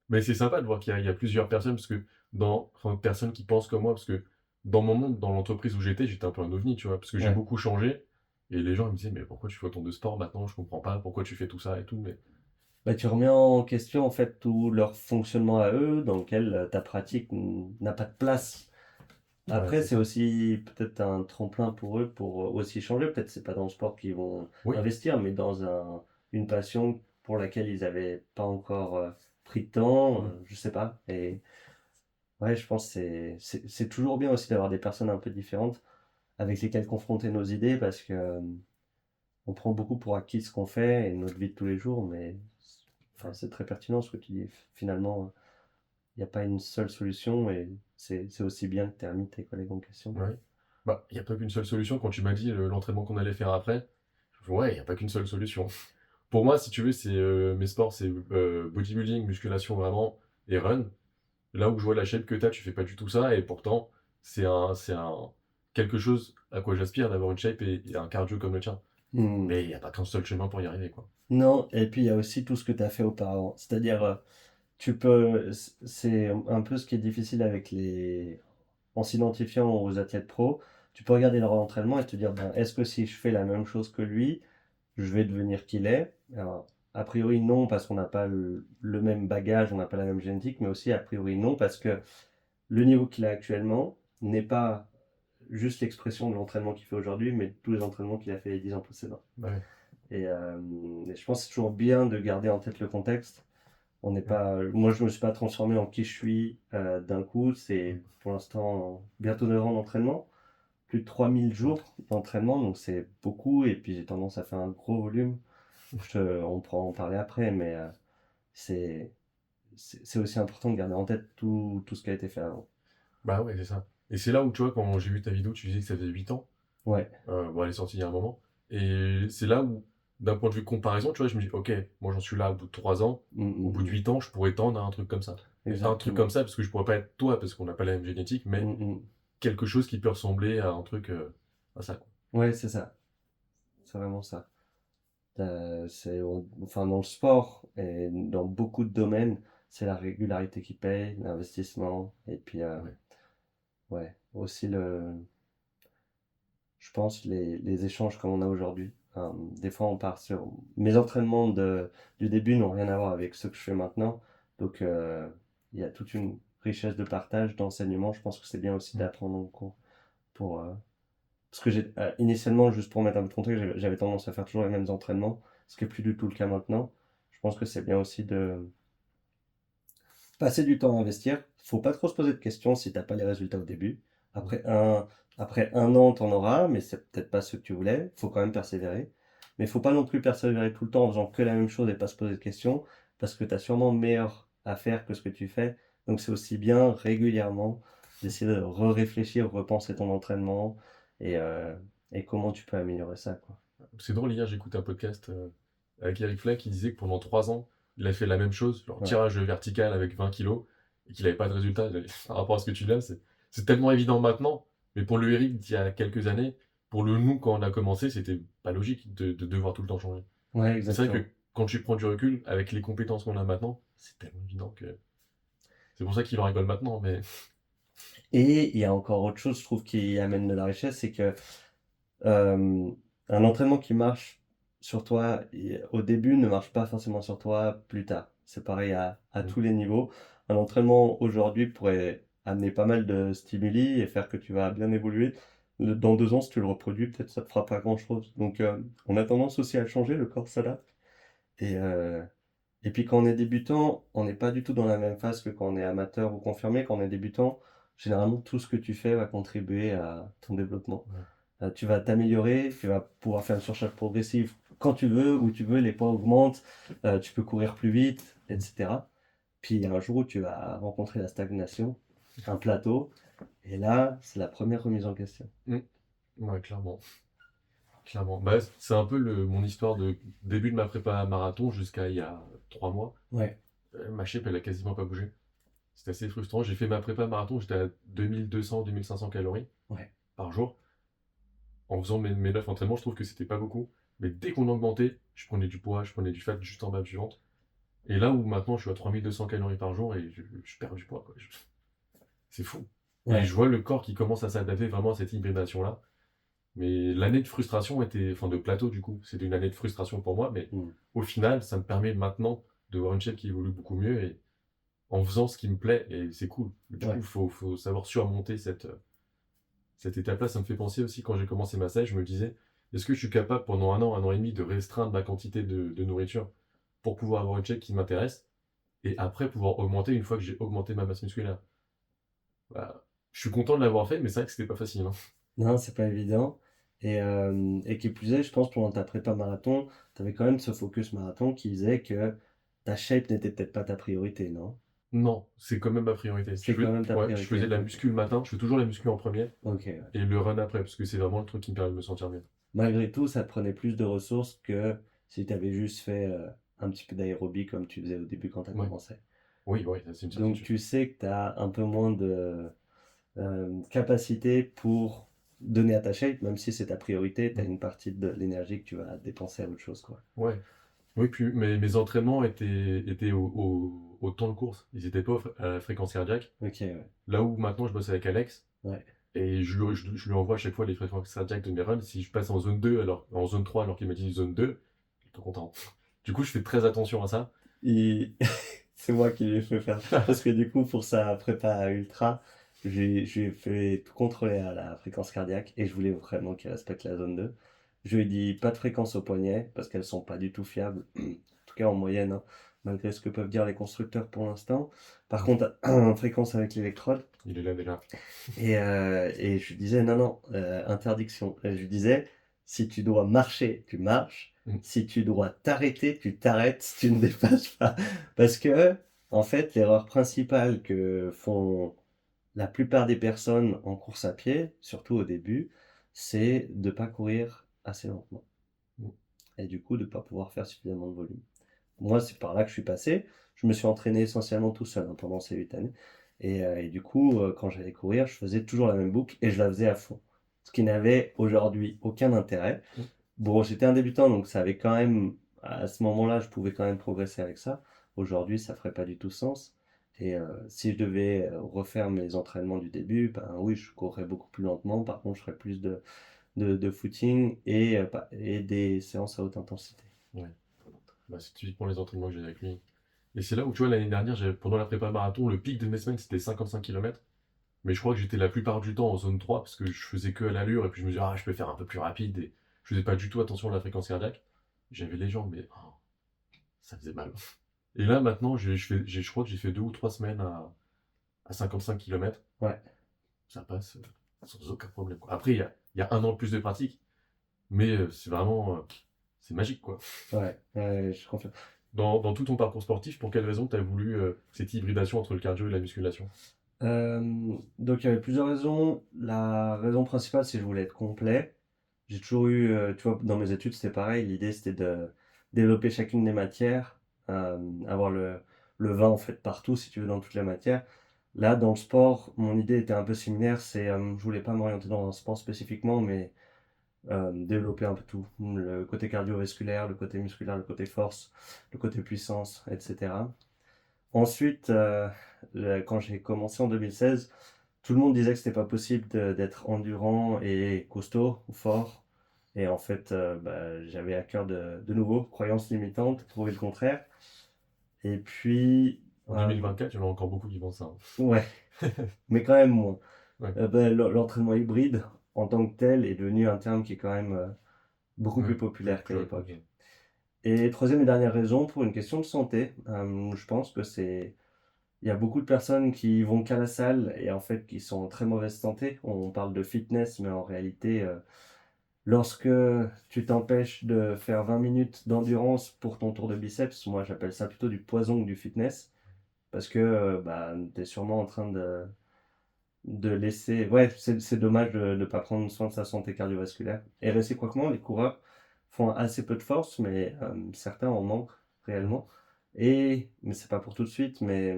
Mais c'est sympa de voir qu'il y a plusieurs personnes, parce que enfin, personnes qui pensent comme moi, parce que dans mon monde, dans l'entreprise où j'étais un peu un ovni, tu vois, parce que j'ai Ouais. beaucoup changé, et les gens ils me disaient, mais pourquoi tu fais autant de sport maintenant, je comprends pas, pourquoi tu fais tout ça et tout, mais Bah, tu remets en question en fait tout leur fonctionnement à eux, dans lequel ta pratique n'a pas de place. ouais, Après, c'est c'est ça. aussi peut-être un tremplin pour eux pour aussi changer. Peut-être c'est pas dans le sport qu'ils vont Oui, investir, mais dans une passion pour laquelle ils n'avaient pas encore pris de temps, mm, je sais pas. Et ouais, je pense que c'est toujours bien aussi d'avoir des personnes un peu différentes avec lesquelles confronter nos idées parce que on prend beaucoup pour acquis ce qu'on fait et notre vie de tous les jours, mais enfin, c'est très pertinent ce que tu dis. Finalement, il n'y a pas une seule solution et c'est aussi bien que tu aies remis tes collègues en question. ouais. Bah, il n'y a pas qu'une seule solution. Quand tu m'as dit l'entraînement qu'on allait faire après, je me suis dit, ouais, il n'y a pas qu'une seule solution. Pour moi, si tu veux, c'est mes sports, c'est bodybuilding, musculation vraiment, et run. Là où je vois la shape que tu as, tu fais pas du tout ça, et pourtant, c'est quelque chose à quoi j'aspire, d'avoir une shape et un cardio comme le tien. Hmm. Mais il n'y a pas qu'un seul chemin pour y arriver, quoi. Non, et puis il y a aussi tout ce que tu as fait auparavant. C'est-à-dire, c'est un peu ce qui est difficile avec en s'identifiant aux athlètes pro, tu peux regarder leur entraînement et te dire, ben, est-ce que si je fais la même chose que lui, je vais devenir qu'il est? Alors, a priori non, parce qu'on n'a pas le même bagage, on n'a pas la même génétique, mais aussi a priori non, parce que le niveau qu'il a actuellement n'est pas juste l'expression de l'entraînement qu'il fait aujourd'hui, mais de tous les entraînements qu'il a fait les 10 ans précédents. Ouais. Et je pense que c'est toujours bien de garder en tête le contexte. On n'est pas, moi, je ne me suis pas transformé en qui je suis d'un coup. C'est pour l'instant bientôt 9 ans d'entraînement, plus de 3000 jours d'entraînement, donc c'est beaucoup. Et puis j'ai tendance à faire un gros volume. On pourra en parler après, mais c'est c'est aussi important de garder en tête tout ce qui a été fait avant. Bah ouais, c'est ça. Et c'est là où, tu vois, quand j'ai vu ta vidéo, tu disais que ça faisait 8 ans. Ouais. Bon, elle est sortie il y a un moment. Et c'est là où, d'un point de vue comparaison, tu vois, je me dis, ok, moi j'en suis là au bout de 3 ans, au bout de 8 ans, je pourrais tendre à un truc comme ça. Et un truc Exactement. comme ça, parce que je pourrais pas être toi, parce qu'on n'a pas la même génétique, mais Mm, mm. quelque chose qui peut ressembler à un truc, à ça, quoi. Ouais, c'est ça. C'est vraiment ça. Enfin, dans le sport et dans beaucoup de domaines, c'est la régularité qui paye, l'investissement, et puis Ouais. ouais, aussi je pense les échanges comme on a aujourd'hui. Des fois, on part mes entraînements du début n'ont rien à voir avec ce que je fais maintenant, donc il y a toute une richesse de partage, d'enseignement. Je pense que c'est bien aussi d'apprendre en cours. Pour, parce que initialement, juste pour mettre un peu de contexte, j'avais tendance à faire toujours les mêmes entraînements, ce qui n'est plus du tout le cas maintenant. Je pense que c'est bien aussi de passer du temps à investir. Faut pas trop se poser de questions si t'as pas les résultats au début. Après après un an, t'en auras, mais c'est peut-être pas ce que tu voulais. Faut quand même persévérer. Mais faut pas non plus persévérer tout le temps en faisant que la même chose et pas se poser de questions, parce que t'as sûrement meilleur à faire que ce que tu fais. Donc c'est aussi bien régulièrement d'essayer de réfléchir, repenser ton entraînement et, euh, et comment tu peux améliorer ça, quoi. C'est drôle, hier j'écoutais un podcast avec Eric Fleck qui disait que pendant 3 ans, il a fait la même chose, genre Ouais. tirage vertical avec 20 kilos, et qu'il n'avait pas de résultat. Par rapport à ce que tu dis là, c'est tellement évident maintenant, mais pour le Eric d'il y a quelques années, pour le nous quand on a commencé, c'était pas logique de devoir tout le temps changer. Ouais, Et c'est vrai exactement. que quand tu prends du recul, avec les compétences qu'on a maintenant, c'est tellement évident que. C'est pour ça qu'il en rigole maintenant, mais. Et il y a encore autre chose, je trouve, qui amène de la richesse, c'est que Euh, un entraînement qui marche sur toi au début ne marche pas forcément sur toi plus tard. C'est pareil à Mm. tous les niveaux. Un entraînement aujourd'hui pourrait amener pas mal de stimuli et faire que tu vas bien évoluer. Dans 2 ans, si tu le reproduis, peut-être ça ne te fera pas grand-chose. Donc, on a tendance aussi à changer, le corps s'adapte. Et, euh, et puis quand on est débutant, on n'est pas du tout dans la même phase que quand on est amateur ou confirmé. Quand on est débutant, généralement, tout ce que tu fais va contribuer à ton développement. Ouais. Tu vas t'améliorer, tu vas pouvoir faire une surcharge progressive quand tu veux, où tu veux, les poids augmentent, tu peux courir plus vite, etc. Puis il y a un jour où tu vas rencontrer la stagnation, un plateau, et là, c'est la première remise en question. Mm. Ouais, clairement. Clairement. Bah, c'est un peu mon histoire de début de ma prépa marathon jusqu'à il y a 3 mois. Ouais, Ma shape, elle a quasiment pas bougé. C'était assez frustrant. J'ai fait ma prépa marathon, j'étais à 2200-2500 calories ouais, par jour. En faisant mes 9 entraînements, je trouve que c'était pas beaucoup. Mais dès qu'on augmentait, je prenais du poids, je prenais du fat juste en bas du ventre. Et là où maintenant je suis à 3200 calories par jour et je perds du poids, quoi. C'est fou. Et ouais, je vois le corps qui commence à s'adapter vraiment à cette hybridation-là. Mais l'année de frustration était, enfin de plateau du coup, c'était une année de frustration pour moi, mais mm, au final, ça me permet maintenant de voir une shape qui évolue beaucoup mieux et en faisant ce qui me plaît, et c'est cool. Mais du coup, ouais, faut savoir surmonter cette étape-là. Ça me fait penser aussi, quand j'ai commencé ma sèche, je me disais, est-ce que je suis capable pendant un an et demi de restreindre ma quantité de nourriture pour pouvoir avoir une shape qui m'intéresse et après pouvoir augmenter une fois que j'ai augmenté ma masse musculaire. Bah, je suis content de l'avoir fait, mais c'est vrai que c'était pas facile, hein. non, c'est pas évident. Et qui plus est, je pense pendant ta prépa marathon, tu avais quand même ce focus marathon qui disait que ta shape n'était peut-être pas ta priorité, non? Non, c'est quand même ma priorité. C'est quand même ta Ouais, je faisais priorité. de la Ok, muscu le matin, je fais toujours la muscu en premier ok, ouais. et le run après, parce que c'est vraiment le truc qui me permet de me sentir bien. Malgré tout, ça te prenait plus de ressources que si tu avais juste fait un petit peu d'aérobie comme tu faisais au début quand tu as Ouais. commencé. Oui, oui, ça, c'est une Donc certitude. tu sais que tu as un peu moins de capacité pour donner à ta shape, même si c'est ta priorité, tu as Mm. une partie de l'énergie que tu vas dépenser à autre chose, quoi. Ouais. Oui, puis mes entraînements étaient au temps de course. Ils étaient pas à la fréquence cardiaque. Ok, ouais. Là où maintenant je bosse avec Alex, Ouais, et je lui envoie à chaque fois les fréquences cardiaques de mes runs. Si je passe en zone 2, en zone 3 alors qu'il m'a dit zone 2, je suis pas content. Du coup, je fais très attention à ça. Et c'est moi qui lui ai fait faire ça parce que du coup, pour sa prépa ultra, j'ai fait tout contrôler à la fréquence cardiaque et je voulais vraiment qu'il respecte la zone 2. Je lui ai dit pas de fréquence au poignet parce qu'elles sont pas du tout fiables, en tout cas en moyenne, hein, malgré ce que peuvent dire les constructeurs pour l'instant. Par contre, fréquence avec l'électrode. Il est là déjà. Et je lui disais non, non, interdiction. Et je lui disais, si tu dois marcher, tu marches. Mm. Si tu dois t'arrêter, tu t'arrêtes, tu ne dépasses pas. Parce que, en fait, l'erreur principale que font la plupart des personnes en course à pied, surtout au début, c'est de ne pas courir assez lentement. Mm. Et du coup, de ne pas pouvoir faire suffisamment de volume. Moi, c'est par là que je suis passé. Je me suis entraîné essentiellement tout seul hein, pendant ces 8 années. Et du coup, quand j'allais courir, je faisais toujours la même boucle et je la faisais à fond. Ce qui n'avait aujourd'hui aucun intérêt. Mm. Bon, j'étais un débutant, donc ça avait quand même, à ce moment-là, je pouvais quand même progresser avec ça. Aujourd'hui, ça ferait pas du tout sens. Et si je devais refaire mes entraînements du début, ben oui, je courrais beaucoup plus lentement. Par contre, je ferais plus de footing et des séances à haute intensité. Ouais. Bah, c'est typiquement les entraînements que j'ai avec lui. Et c'est là où, tu vois, l'année dernière, pendant la prépa marathon, le pic de mes semaines, c'était 55 km. Mais je crois que j'étais la plupart du temps en zone 3 parce que je faisais que à l'allure et puis je me disais, ah, je peux faire un peu plus rapide et je faisais pas du tout attention à la fréquence cardiaque. J'avais les jambes, mais ça faisait mal. Et là, maintenant, je crois que j'ai fait 2 ou 3 semaines à 55 km. Ouais, Ça passe sans aucun problème, quoi. Après, il y a 1 an de plus de pratique, mais c'est vraiment, c'est magique, quoi. ouais, je confirme. Dans tout ton parcours sportif, pour quelle raison tu as voulu cette hybridation entre le cardio et la musculation? Donc il y avait plusieurs raisons. La raison principale, c'est que je voulais être complet. J'ai toujours eu, tu vois, dans mes études, c'était pareil. L'idée, c'était de développer chacune des matières, avoir le vin en fait partout, si tu veux, dans toutes les matières. Là, dans le sport, mon idée était un peu similaire. Je voulais pas m'orienter dans un sport spécifiquement, mais développer un peu tout. Le côté cardiovasculaire, le côté musculaire, le côté force, le côté puissance, etc. Ensuite, quand j'ai commencé en 2016, tout le monde disait que c'était pas possible d'être endurant et costaud ou fort. Et en fait, bah, j'avais à cœur de nouveau, croyances limitantes, prouver le contraire. Et puis, En 2024, il y en a encore beaucoup qui pensent ça, hein. ouais, mais quand même moins. Ouais. Ben, l'entraînement hybride en tant que tel est devenu un terme qui est quand même beaucoup Ouais, plus populaire qu'à plus l'époque. répandu. Et troisième et dernière raison, pour une question de santé, je pense que il y a beaucoup de personnes qui vont qu'à la salle et en fait qui sont en très mauvaise santé. On parle de fitness, mais en réalité, lorsque tu t'empêches de faire 20 minutes d'endurance pour ton tour de biceps, moi j'appelle ça plutôt du poison que du fitness, parce que bah, tu es sûrement en train de laisser... Ouais, c'est dommage de ne pas prendre soin de sa santé cardiovasculaire. Et réciproquement, les coureurs font assez peu de force, mais certains en manquent réellement. Mais c'est pas pour tout de suite, mais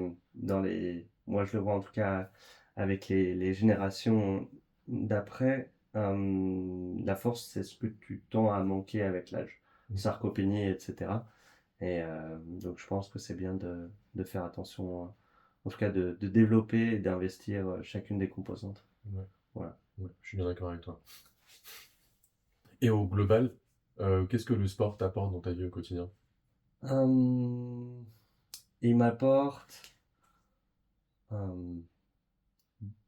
moi je le vois en tout cas avec les générations d'après, la force c'est ce que tu tends à manquer avec l'âge, sarcopénie, etc. Et donc je pense que c'est bien de faire attention, en tout cas de développer et d'investir chacune des composantes. Ouais, Voilà. ouais, je suis bien d'accord avec toi. Et au global, qu'est-ce que le sport t'apporte dans ta vie au quotidien? Hum, il m'apporte hum,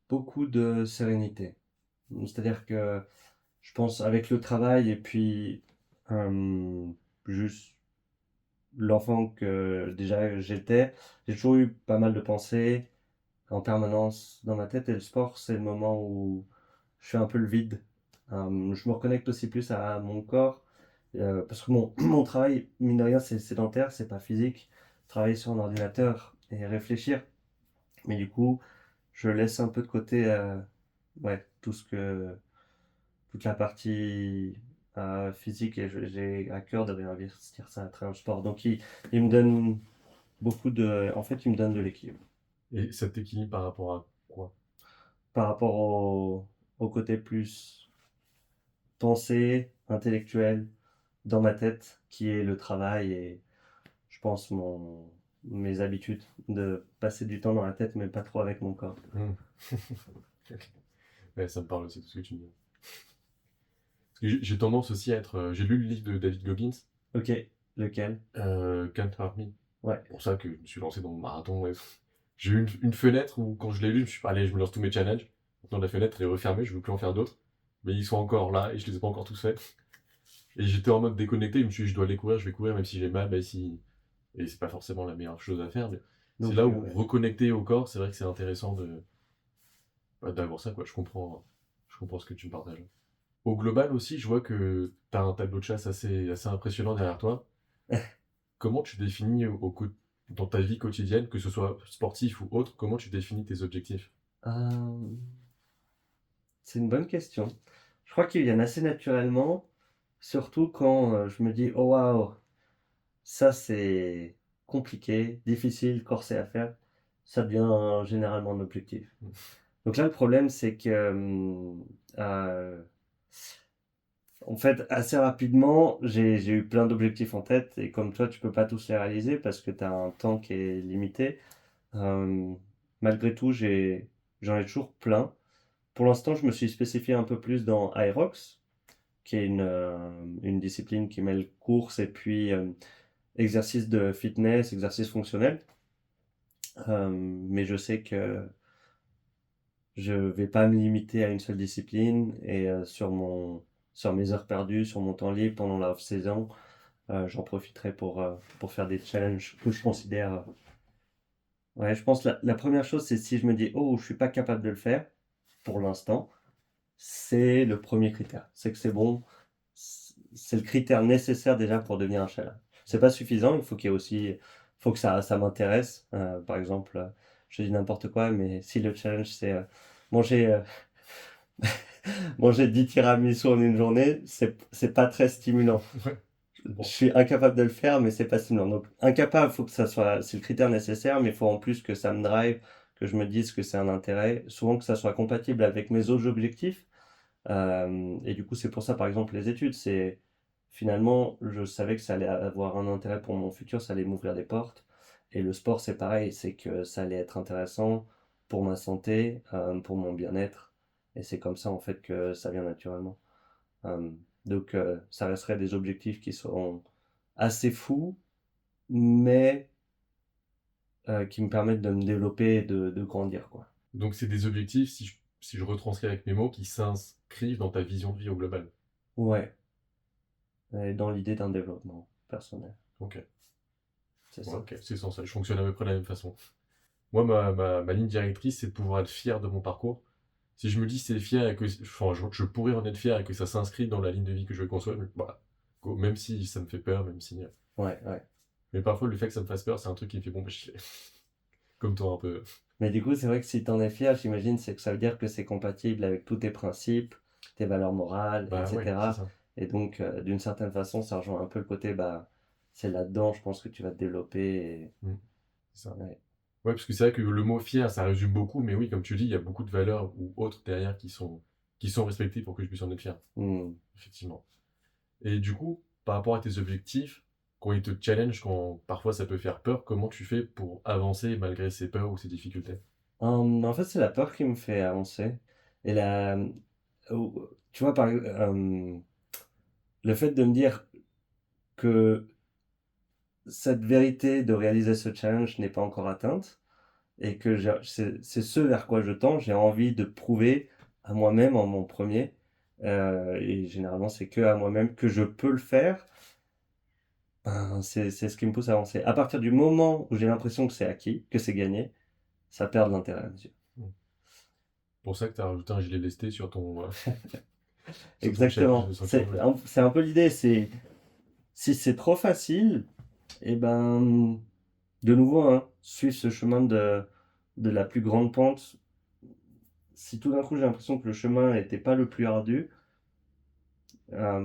beaucoup de sérénité. C'est-à-dire que je pense avec le travail et puis juste l'enfant que déjà j'étais, j'ai toujours eu pas mal de pensées en permanence dans ma tête et le sport, c'est le moment où je fais un peu le vide. Je me reconnecte aussi plus à mon corps parce que mon travail, mine de rien, c'est sédentaire, c'est pas physique. Travailler sur un ordinateur et réfléchir. Mais du coup, je laisse un peu de côté ouais, toute la partie physique et j'ai à cœur de réinvestir ça à travers le sport. Donc il me donne en fait, il me donne de l'équilibre. Et ça t'équilibre par rapport à quoi? Par rapport au côté plus pensée, intellectuel, dans ma tête, qui est le travail et je pense mes habitudes de passer du temps dans la tête, mais pas trop avec mon corps. Hmm. Ouais, ça me parle aussi, tout ce que tu dis. Parce que j'ai tendance aussi à être. J'ai lu le livre de David Goggins, Ok, lequel? Can't Hurt Me. Ouais, C'est pour ça que je me suis lancé dans mon marathon. Ouais. J'ai eu une fenêtre où, quand je l'ai lu, je me suis dit, allez, je me lance tous mes challenges. Maintenant, la fenêtre est refermée, je ne veux plus en faire d'autres. Mais ils sont encore là et je les ai pas encore tous faits. Et j'étais en mode déconnecté, je me suis dit, je dois aller courir, je vais courir même si j'ai mal, même si. Et c'est pas forcément la meilleure chose à faire, mais non c'est là plus, où ouais. reconnecter au corps, c'est vrai que c'est intéressant d'avoir ça, quoi. Je comprends ce que tu me partages. Au global aussi, je vois que tu as un tableau de chasse assez impressionnant derrière toi. Comment tu définis dans ta vie quotidienne, que ce soit sportif ou autre, comment tu définis tes objectifs? Euh, c'est une bonne question. Je crois qu'ils viennent assez naturellement, surtout quand je me dis, oh waouh, ça c'est compliqué, difficile, corsé à faire. Ça devient généralement un objectif. Donc là, le problème, c'est que, euh, en fait, assez rapidement, j'ai eu plein d'objectifs en tête, et comme toi, tu peux pas tous les réaliser parce que tu as un temps qui est limité. Euh, Malgré tout, j'en ai toujours plein. Pour l'instant, je me suis spécifié un peu plus dans Aerox, qui est une discipline qui mêle course et puis exercice de fitness, exercice fonctionnel. Mais je sais que je vais pas me limiter à une seule discipline et sur mes heures perdues, sur mon temps libre pendant la off-saison, j'en profiterai pour faire des challenges que je considère. Ouais, je pense la première chose, c'est si je me dis, oh, je suis pas capable de le faire pour l'instant, c'est le premier critère. C'est que c'est bon, c'est le critère nécessaire déjà pour devenir un challenge. C'est pas suffisant, il faut qu'il y ait aussi, faut que ça m'intéresse. Par exemple, je dis n'importe quoi, mais si le challenge c'est manger, manger 10 tiramisu en une journée, c'est pas très stimulant. Ouais, je Je comprends. suis incapable de le faire, mais c'est pas stimulant. Donc, incapable, faut que ça soit, c'est le critère nécessaire, mais il faut en plus que ça me drive, que je me dise que c'est un intérêt, souvent que ça soit compatible avec mes autres objectifs. Et du coup, c'est pour ça, par exemple, les études, c'est finalement, je savais que ça allait avoir un intérêt pour mon futur, ça allait m'ouvrir des portes. Et le sport, c'est pareil, c'est que ça allait être intéressant pour ma santé, pour mon bien-être. Et c'est comme ça, en fait, que ça vient naturellement. Euh, donc, ça resterait des objectifs qui seront assez fous, mais qui me permettent de me développer et de grandir, quoi. Donc, c'est des objectifs, si je retranscris avec mes mots, qui s'inscrivent dans ta vision de vie au global. Ouais, et dans l'idée d'un développement personnel, Ok, c'est ouais, ça. ok, c'est essentiel. Je fonctionne à peu près de la même façon. Moi, ma ligne directrice, c'est de pouvoir être fier de mon parcours. Si je me dis c'est fier et que enfin, je pourrais en être fier et que ça s'inscrit dans la ligne de vie que je conçois, bah, go, même si ça me fait peur, même si. Ouais, ouais. Mais parfois, le fait que ça me fasse peur, c'est un truc qui me fait bon, bah, je fais. Comme toi un peu. Mais du coup, c'est vrai que si t'en es fier, j'imagine, c'est que ça veut dire que c'est compatible avec tous tes principes, tes valeurs morales, Bah ouais, c'est etc. ça. Et donc, d'une certaine façon, ça rejoint un peu le côté, bah, c'est là-dedans, je pense que tu vas te développer. Mm, c'est ça. Ouais. Ouais, parce que c'est vrai que le mot fier, ça résume beaucoup, mais oui, comme tu dis, il y a beaucoup de valeurs ou autres derrière qui sont respectées pour que je puisse en être fier. Hmm. Effectivement. Et du coup, par rapport à tes objectifs, quand ils te challenge, quand parfois ça peut faire peur, comment tu fais pour avancer malgré ces peurs ou ces difficultés? En fait, c'est la peur qui me fait avancer. Et tu vois, le fait de me dire que cette vérité de réaliser ce challenge n'est pas encore atteinte et que c'est ce vers quoi je tends, j'ai envie de prouver à moi-même en mon premier, et généralement c'est que à moi-même que je peux le faire, ben, c'est ce qui me pousse à avancer. À partir du moment où j'ai l'impression que c'est acquis, que c'est gagné, ça perd de l'intérêt à mes yeux. Mm. Pour ça que tu as rajouté un gilet lesté sur ton Exactement. sur ton gilet. C'est un peu l'idée, c'est si c'est trop facile, et ben de nouveau, hein, suivre ce chemin de la plus grande pente. Si tout d'un coup j'ai l'impression que le chemin n'était pas le plus ardu,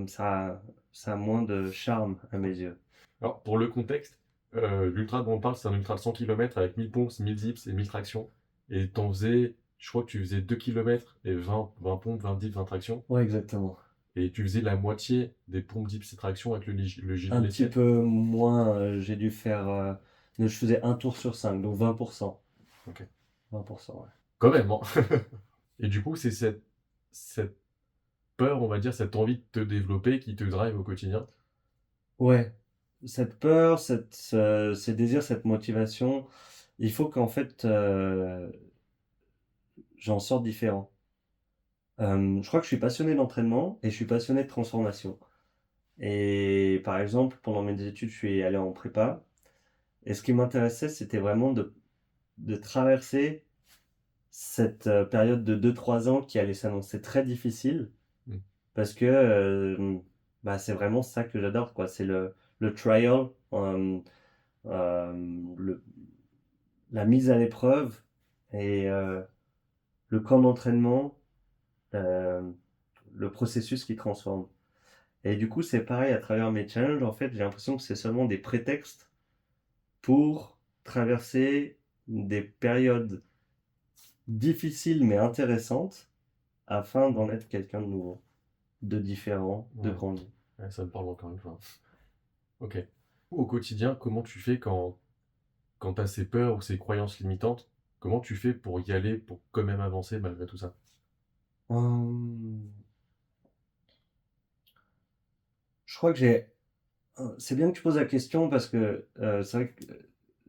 ça a moins de charme à mes yeux. Alors, pour le contexte, l'ultra dont on parle, c'est un ultra de 100 km avec 1000 pompes, 1000 dips et 1000 tractions. Et t'en faisais, je crois que tu faisais 2 km et 20 pompes, 20 dips, 20 tractions. Ouais, exactement. Et tu faisais la moitié des pompes, dips et tractions avec le gilet Un petit laitier. peu moins, j'ai dû faire. Je faisais un tour sur 5, donc 20%. Ok. 20%, ouais. Quand même, hein. Et du coup, c'est cette peur, on va dire, cette envie de te développer qui te drive au quotidien. Ouais, cette peur, ces désirs, cette motivation, il faut qu'en fait j'en sorte différent. Je crois que je suis passionné d'entraînement et je suis passionné de transformation. Et par exemple, pendant mes études, je suis allé en prépa. Et ce qui m'intéressait, c'était vraiment de traverser cette période de 2 3 ans qui allait s'annoncer très difficile. Mm. Parce que bah, c'est vraiment ça que j'adore, quoi. C'est le trial, le, la mise à l'épreuve et le camp d'entraînement, euh, le processus qui transforme. Et du coup, c'est pareil à travers mes challenges. En fait, j'ai l'impression que c'est seulement des prétextes pour traverser des périodes difficiles mais intéressantes afin d'en être quelqu'un de nouveau, de différent, de Ouais. grandi. Ouais, ça me parle encore une fois. Ok. Au quotidien, comment tu fais quand tu as ces peurs ou ces croyances limitantes? Comment tu fais pour y aller, pour quand même avancer malgré tout ça? Hum, je crois que j'ai C'est bien que tu poses la question parce que c'est vrai que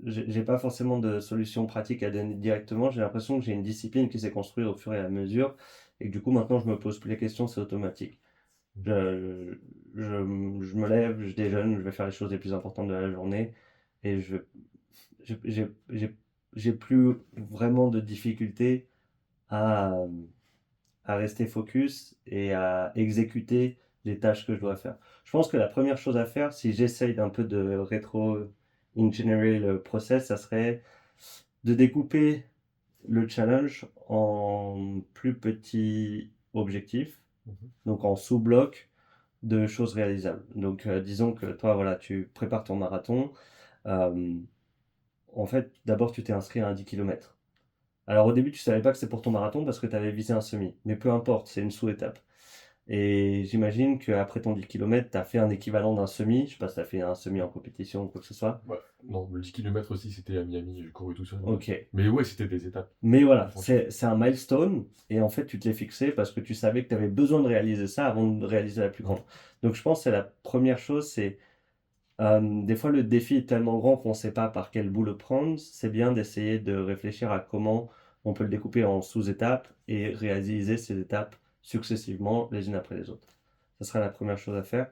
j'ai pas forcément de solution pratique à donner directement. J'ai l'impression que j'ai une discipline qui s'est construite au fur et à mesure et que du coup maintenant je me pose plus les questions, c'est automatique. Je, je me lève, je déjeune, je vais faire les choses les plus importantes de la journée et j'ai j'ai- j'ai- j'ai plus vraiment de difficulté à, à rester focus et à exécuter les tâches que je dois faire. Je pense que la première chose à faire, si j'essaye d'un peu de rétro-engineer le process, ça serait de découper le challenge en plus petits objectifs, Mhm. donc en sous-blocs de choses réalisables. Donc, disons que toi, voilà, tu prépares ton marathon. Euh, En fait, d'abord, tu t'es inscrit à un 10 km. Alors, au début, tu savais pas que c'est pour ton marathon parce que tu avais visé un semi. Mais peu importe, c'est une sous-étape. Et j'imagine qu'après ton 10 km, tu as fait un équivalent d'un semi. Je sais pas si tu as fait un semi en compétition ou quoi que ce soit. Ouais. Non, le 10 km aussi, c'était à Miami, j'ai couru tout seul. Ok. Mais ouais, c'était des étapes Mais à voilà, franchir. c'est un milestone. Et en fait, tu te l'es fixé parce que tu savais que tu avais besoin de réaliser ça avant de réaliser la plus Ouais. grande. Donc, je pense que c'est la première chose, c'est des fois, le défi est tellement grand qu'on ne sait pas par quel bout le prendre. C'est bien d'essayer de réfléchir à comment on peut le découper en sous-étapes et réaliser ces étapes successivement, les unes après les autres. Ce sera la première chose à faire.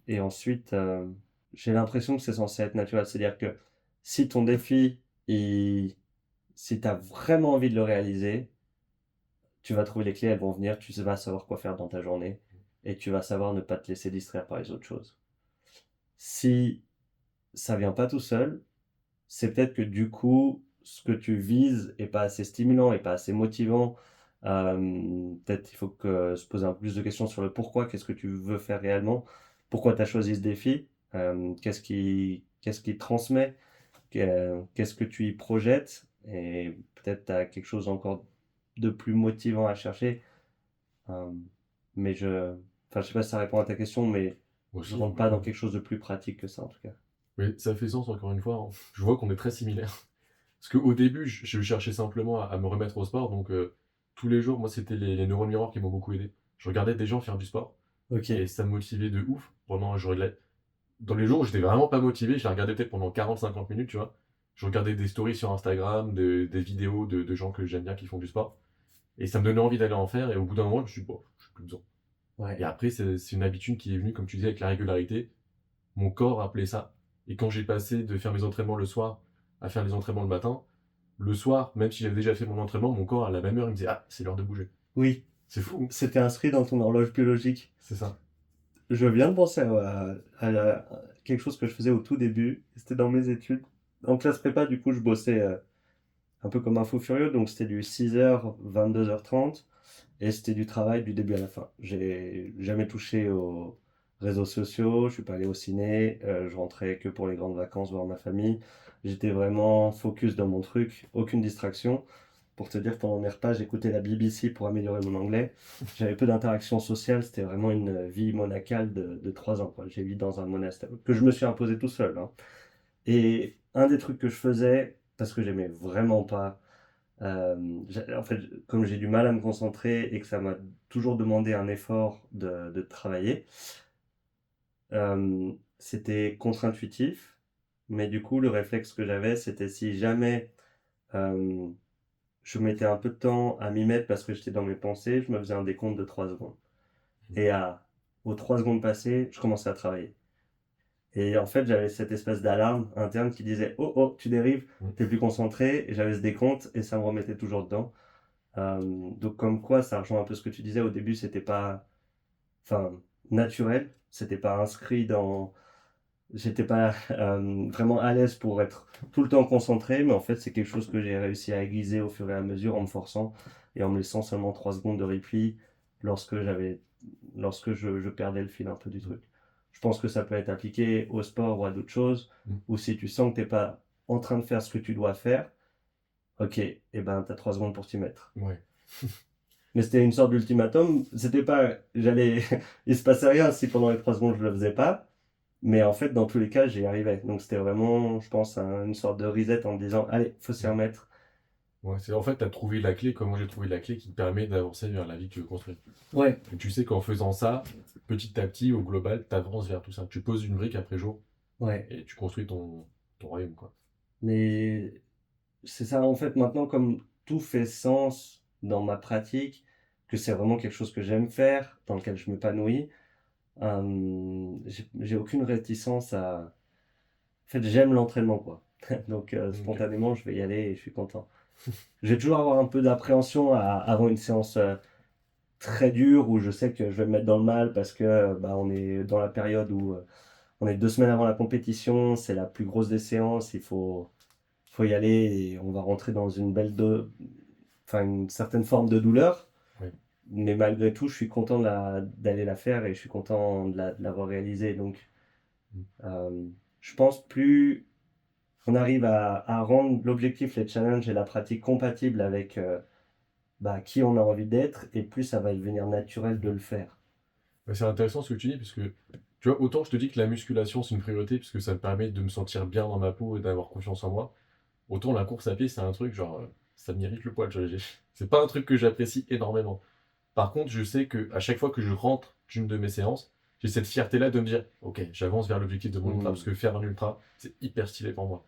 Et ensuite, j'ai l'impression que c'est censé être naturel. C'est-à-dire que si ton défi, si tu as vraiment envie de le réaliser, tu vas trouver les clés, elles vont venir, tu vas savoir quoi faire dans ta journée et tu vas savoir ne pas te laisser distraire par les autres choses. Si ça vient pas tout seul, c'est peut-être que du coup, ce que tu vises est pas assez stimulant et pas assez motivant. Peut-être il faut que se poser un peu plus de questions sur le pourquoi, qu'est-ce que tu veux faire réellement, pourquoi tu as choisi ce défi, qu'est-ce qui transmet, qu'est-ce que tu y projettes, et peut-être tu as quelque chose encore de plus motivant à chercher. Euh, mais enfin, je sais pas si ça répond à ta question, mais je Aussi, rentre pas dans quelque chose de plus pratique que ça en tout cas. mais ça fait sens encore une fois, hein. Je vois qu'on est très similaires. Parce qu'au début, je cherchais simplement à me remettre au sport. Donc, tous les jours, moi, c'était les neurones miroirs qui m'ont beaucoup aidé. Je regardais des gens faire du sport Ok, et ça me motivait de ouf. Dans les jours où j'étais vraiment pas motivé, je la regardais peut-être pendant 40-50 minutes, tu vois. Je regardais des stories sur Instagram, des vidéos de gens que j'aime bien qui font du sport. Et ça me donnait envie d'aller en faire. Et au bout d'un moment, je me suis dit, bon, je n'ai plus besoin. Et ouais. après, c'est une habitude qui est venue, comme tu disais, avec la régularité. Mon corps appelait ça. Et quand j'ai passé de faire mes entraînements le soir à faire les entraînements le matin, le soir, même si j'avais déjà fait mon entraînement, mon corps à la même heure, il me disait, ah, c'est l'heure de bouger. Oui, C'est fou, hein. c'était inscrit dans ton horloge biologique. C'est ça. Je viens de penser à quelque chose que je faisais au tout début. C'était dans mes études. En classe prépa, du coup, je bossais un peu comme un fou furieux. Donc, c'était du 6h, 22h30. Et c'était du travail du début à la fin. J'ai jamais touché aux réseaux sociaux. Je suis pas allé au ciné. Je rentrais que pour les grandes vacances voir ma famille. J'étais vraiment focus dans mon truc. Aucune distraction. Pour te dire, pendant mes repas, j'écoutais la BBC pour améliorer mon anglais. J'avais peu d'interactions sociales, c'était vraiment une vie monacale de 3 ans, quoi. J'ai vécu dans un monastère que je me suis imposé tout seul, hein. Et un des trucs que je faisais, parce que j'aimais vraiment pas, en fait, comme j'ai du mal à me concentrer et que ça m'a toujours demandé un effort de travailler, c'était contre-intuitif. Mais du coup, le réflexe que j'avais, c'était si jamais euh, je mettais un peu de temps à m'y mettre parce que j'étais dans mes pensées, je me faisais un décompte de 3 secondes. Et aux 3 secondes passées, je commençais à travailler. Et en fait, j'avais cette espèce d'alarme interne qui disait oh oh, tu dérives, Mm. t'es plus concentré. Et j'avais ce décompte et ça me remettait toujours dedans. Donc, comme quoi, ça rejoint un peu ce que tu disais au début, c'était pas enfin, naturel, c'était pas inscrit dans. J'étais pas vraiment à l'aise pour être tout le temps concentré, mais en fait, c'est quelque chose que j'ai réussi à aiguiser au fur et à mesure en me forçant et en me laissant seulement 3 secondes de répit lorsque je perdais le fil un peu du truc. Je pense que ça peut être appliqué au sport ou à d'autres choses, Mm. ou si tu sens que t'es pas en train de faire ce que tu dois faire, ok, et ben t'as 3 secondes pour t'y mettre. Ouais. Mais c'était une sorte d'ultimatum, c'était pas, il se passait rien si pendant les 3 secondes je le faisais pas, mais en fait, dans tous les cas, j'y arrivais. Donc c'était vraiment, je pense, une sorte de reset en me disant, allez, faut s'y Mm. remettre. Ouais, c'est en fait, tu as trouvé la clé, comment j'ai trouvé la clé qui te permet d'avancer vers la vie que tu veux construire. Ouais, Et tu sais qu'en faisant ça, petit à petit, au global, tu avances vers tout ça. Tu poses une brique après jour ouais. et tu construis ton royaume, quoi. Mais c'est ça, en fait, maintenant, comme tout fait sens dans ma pratique, que c'est vraiment quelque chose que j'aime faire, dans lequel je m'épanouis, j'ai aucune réticence à... En fait, j'aime l'entraînement, quoi. Donc, Ok. spontanément, je vais y aller et je suis content. Je vais toujours avoir un peu d'appréhension avant une séance très dure où je sais que je vais me mettre dans le mal parce que bah, on est dans la période où on est 2 semaines avant la compétition, c'est la plus grosse des séances, faut y aller et on va rentrer dans enfin, une certaine forme de douleur. Oui. Mais malgré tout, je suis content d'aller la faire et je suis content de l'avoir réalisée. Donc, Mm. euh, je pense plus on arrive à rendre l'objectif, les challenges et la pratique compatibles avec bah, qui on a envie d'être, et plus ça va devenir naturel de le faire. Ouais, c'est intéressant ce que tu dis, parce que, tu vois, autant je te dis que la musculation, c'est une priorité, puisque ça me permet de me sentir bien dans ma peau et d'avoir confiance en moi, autant la course à pied, c'est un truc, genre, ça m'irrite le poil. C'est pas un truc que j'apprécie énormément. Par contre, je sais que à chaque fois que je rentre d'une de mes séances, j'ai cette fierté-là de me dire, ok, j'avance vers l'objectif de mon ultra, parce Hmm. que faire un ultra, c'est hyper stylé pour moi.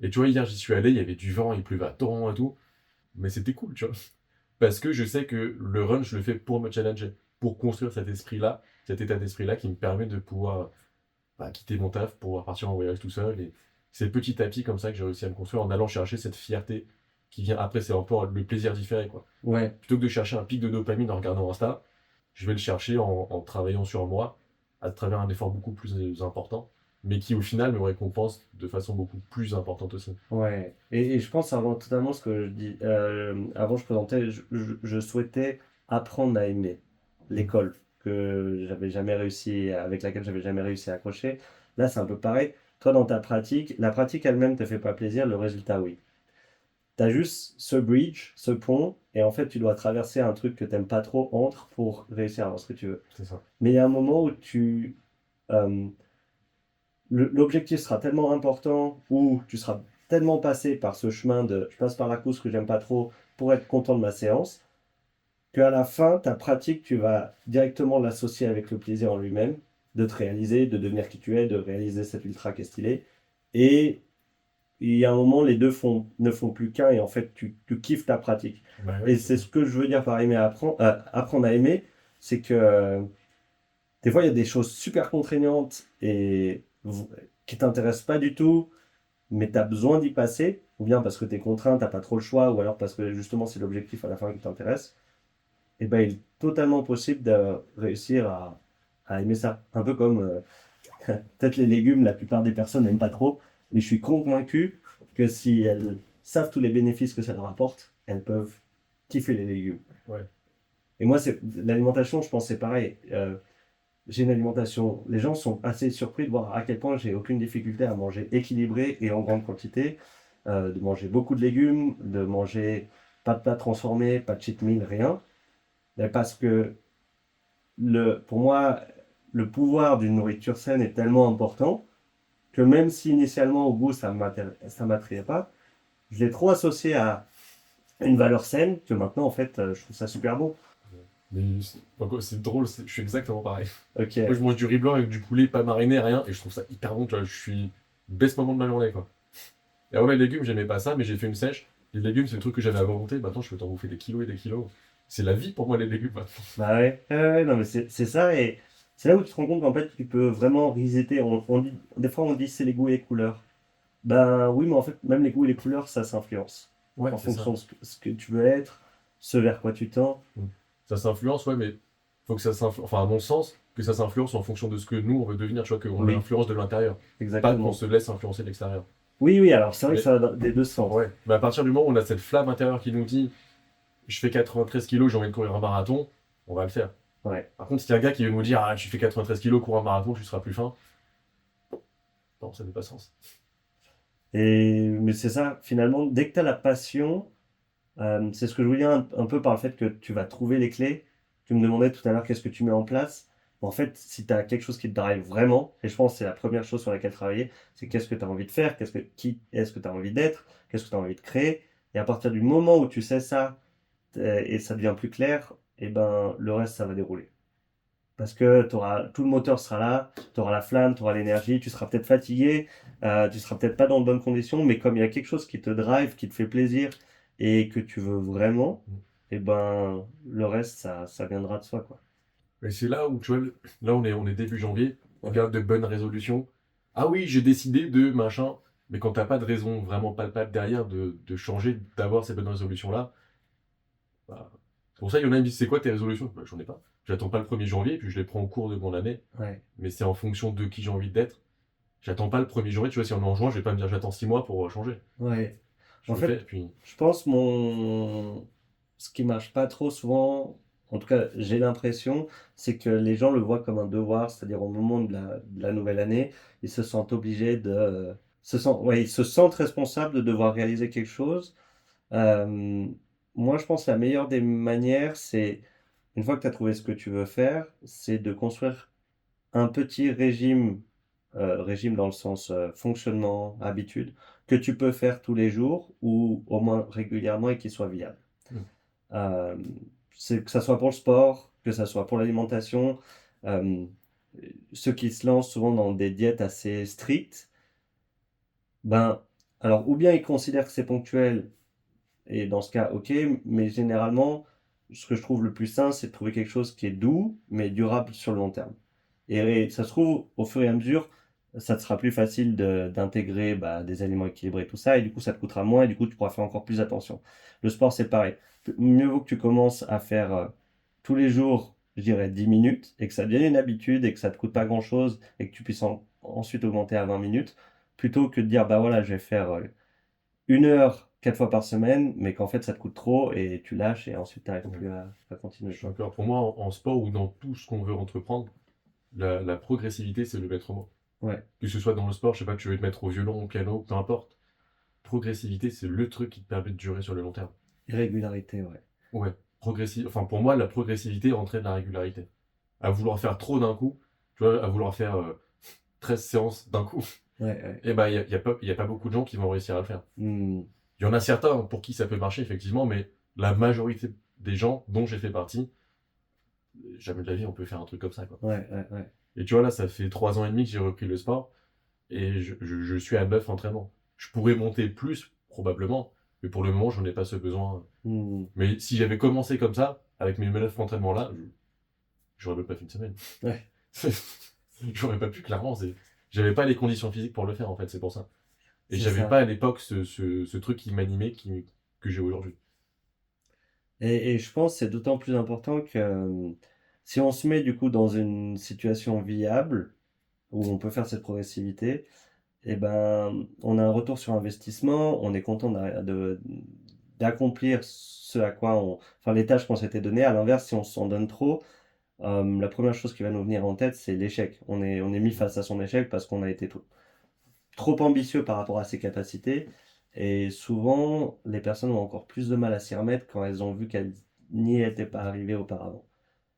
Et tu vois, hier, j'y suis allé, il y avait du vent, il pleuvait à torrent et tout, mais c'était cool, tu vois. Parce que je sais que le run, je le fais pour me challenger, pour construire cet esprit-là, cet état d'esprit-là qui me permet de pouvoir quitter mon taf, pouvoir partir en voyage tout seul. Et c'est petit à petit comme ça que j'ai réussi à me construire en allant chercher cette fierté qui vient après, c'est encore le plaisir différé, quoi. Ouais, Plutôt que de chercher un pic de dopamine en regardant Insta, je vais le chercher en travaillant sur moi, à travers un effort beaucoup plus important, mais qui au final me récompense de façon beaucoup plus importante aussi. ouais. Et je pense avant totalement ce que je dis. Avant, je présentais, je souhaitais apprendre à aimer Mm. l'école que j'avais jamais réussi, avec laquelle j'avais jamais réussi à accrocher. Là, c'est un peu pareil. Toi, dans ta pratique, la pratique elle-même te fait pas plaisir, le résultat, oui. T'as juste ce bridge, ce pont, et en fait, tu dois traverser un truc que t'aimes pas trop entre pour réussir à avoir ce que tu veux. C'est ça. Mais il y a un moment où euh, l'objectif sera tellement important, où tu seras tellement passé par ce chemin de je passe par la course que j'aime pas trop pour être content de ma séance, qu'à la fin, ta pratique, tu vas directement l'associer avec le plaisir en lui-même, de te réaliser, de devenir qui tu es, de réaliser cet ultra qui est stylé. Et il y a un moment, les deux ne font plus qu'un, et en fait, tu kiffes ta pratique. Bah ouais, Et c'est c'est ça. ce que je veux dire par apprendre à aimer, c'est que des fois, il y a des choses super contraignantes et qui t'intéressent pas du tout, mais tu as besoin d'y passer, ou bien parce que tu es contraint, tu pas trop le choix, ou alors parce que justement c'est l'objectif à la fin qui t'intéresse, et ben il est totalement possible de réussir à aimer ça. Un peu comme peut-être les légumes, la plupart des personnes n'aiment pas trop, mais je suis convaincu que si elles savent tous les bénéfices que ça leur apporte, elles peuvent kiffer les légumes. Ouais. Et moi, c'est l'alimentation, je pense, c'est pareil. J'ai une alimentation. Les gens sont assez surpris de voir à quel point j'ai aucune difficulté à manger équilibré et en grande quantité, de manger beaucoup de légumes, de manger pas de plats transformés, pas de cheat meal, rien. Mais parce que pour moi, le pouvoir d'une nourriture saine est tellement important que même si initialement au goût ça m'attirait pas, je l'ai trop associé à une valeur saine que maintenant en fait je trouve ça super bon. Mais c'est drôle, je suis exactement pareil. Moi, Ok. je mange du riz blanc avec du poulet pas mariné, rien, et je trouve ça hyper bon, tu vois. Je suis best moment de ma journée, quoi. Et ouais, les légumes, j'aimais pas ça, mais j'ai fait une sèche. Les légumes, c'est le truc que j'avais à volonté. Maintenant, je peux t'en bouffer des kilos et des kilos. C'est la vie pour moi, les légumes, maintenant. Bah ouais, ouais, ouais, non mais c'est ça, et c'est là où tu te rends compte qu'en fait tu peux vraiment resetter. Des fois on dit c'est les goûts et les couleurs. Ben oui, mais en fait même les goûts et les couleurs ça s'influence Ouais, en c'est ça. fonction de ce que tu veux être, ce vers quoi tu tends. Mm. Ça s'influence, ouais, mais faut que ça s'influence, enfin, à mon sens, que ça s'influence en fonction de ce que nous, on veut devenir, tu vois, qu'on Oui, l'influence de l'intérieur. Pas qu'on exactement. se laisse influencer de l'extérieur. Oui, oui, alors c'est vrai que Mais, ça va dans des deux sens. ouais, mais à partir du moment où on a cette flamme intérieure qui nous dit, je fais 93 kilos, j'ai envie de courir un marathon, on va le faire. Ouais. Par contre, s'il y a un gars qui veut nous dire, ah, tu fais 93 kilos, cours un marathon, tu seras plus fin. Non, ça n'a pas sens. Mais c'est ça, finalement, dès que tu as la passion, c'est ce que je voulais dire un peu par le fait que tu vas trouver les clés. Tu me demandais tout à l'heure qu'est-ce que tu mets en place. En fait, si tu as quelque chose qui te drive vraiment, et je pense que c'est la première chose sur laquelle travailler, c'est qu'est-ce que tu as envie de faire, qui est-ce que tu as envie d'être, qu'est-ce que tu as envie de créer. Et à partir du moment où tu sais ça, et ça devient plus clair, et ben le reste, ça va dérouler. Parce que tout le moteur sera là, tu auras la flamme, tu auras l'énergie, tu seras peut-être fatigué, tu seras peut-être pas dans de bonnes conditions, mais comme il y a quelque chose qui te drive, qui te fait plaisir et que tu veux vraiment, et ben le reste, ça viendra de soi, quoi. Et c'est là où, tu vois, là on est début janvier, on Ouais. regarde de bonnes résolutions. Ah oui, j'ai décidé de machin. Mais quand t'as pas de raison vraiment palpable derrière de changer, d'avoir ces bonnes résolutions-là, bah, pour ça, il y en a qui me disent, c'est quoi tes résolutions? Bah, j'en ai pas. J'attends pas le 1er janvier, puis je les prends au cours de mon année. Ouais. Mais c'est en fonction de qui j'ai envie d'être. J'attends pas le 1er janvier, tu vois, si on est en juin, je vais pas me dire j'attends 6 mois pour changer. Ouais. Je En le fais, fait, et puis je pense ce qui marche pas trop souvent, en tout cas j'ai l'impression, c'est que les gens le voient comme un devoir, c'est-à-dire au moment de la nouvelle année, ils se sentent obligés ouais, ils se sentent responsables de devoir réaliser quelque chose. Euh, Moi je pense que la meilleure des manières, c'est, une fois que tu as trouvé ce que tu veux faire, c'est de construire un petit régime dans le sens fonctionnement, habitude, que tu peux faire tous les jours ou au moins régulièrement et qui soit viable. hmm. Euh, c'est que ça soit pour le sport, que ça soit pour l'alimentation. euh, Ceux qui se lancent souvent dans des diètes assez strictes, ben, alors ou bien ils considèrent que c'est ponctuel et dans ce cas, ok, mais généralement, ce que je trouve le plus sain, c'est de trouver quelque chose qui est doux mais durable sur le long terme. Et ça se trouve, au fur et à mesure, ça te sera plus facile d'intégrer des aliments équilibrés, tout ça, et du coup, ça te coûtera moins, et du coup, tu pourras faire encore plus attention. Le sport, c'est pareil. Mieux vaut que tu commences à faire tous les jours, je dirais 10 minutes, et que ça devienne une habitude, et que ça te coûte pas grand-chose, et que tu puisses ensuite augmenter à 20 minutes, plutôt que de dire, bah voilà, je vais faire 1 heure 4 fois par semaine, mais qu'en fait, ça te coûte trop, et tu lâches, et ensuite, tu n'arrives Ouais. plus à continuer, Je suis quoi. d'accord. Pour moi, en sport ou dans tout ce qu'on veut entreprendre, la progressivité, c'est le maître mot. Ouais, Que ce soit dans le sport, je sais pas, tu veux te mettre au violon, au piano, peu importe. Progressivité, c'est le truc qui te permet de durer sur le long terme. irrégularité, ouais. Ouais, enfin pour moi, la progressivité entraîne la régularité. À vouloir faire trop d'un coup, tu vois, à vouloir faire 13 séances d'un coup, Ouais, ouais. et ben y a pas beaucoup de gens qui vont réussir à le faire. Hmm. Il y en a certains pour qui ça peut marcher, effectivement, mais la majorité des gens, dont j'ai fait partie, jamais de la vie on peut faire un truc comme ça, quoi. Ouais, ouais, ouais. Et tu vois, là, ça fait 3 ans et demi que j'ai repris le sport, et je suis à 9 entraînements. Je pourrais monter plus, probablement, mais pour le moment, je n'en ai pas ce besoin. Hmm. Mais si j'avais commencé comme ça, avec mes 9 entraînements là, j'aurais même pas fait une semaine. Ouais, J'aurais pas pu, clairement. J'avais pas les conditions physiques pour le faire, en fait, c'est pour ça. Et c'est j'avais pas ça. à l'époque ce truc qui m'animait, que j'ai aujourd'hui. Et je pense que c'est d'autant plus important que si on se met du coup dans une situation viable où on peut faire cette progressivité, eh ben, on a un retour sur investissement, on est content d'accomplir ce à quoi enfin les tâches qu'on s'était données. À l'inverse, si on s'en donne trop, la première chose qui va nous venir en tête, c'est l'échec. On est mis face à son échec parce qu'on a été trop ambitieux par rapport à ses capacités. Et souvent, les personnes ont encore plus de mal à s'y remettre quand elles ont vu qu'elles n'y étaient pas arrivées auparavant.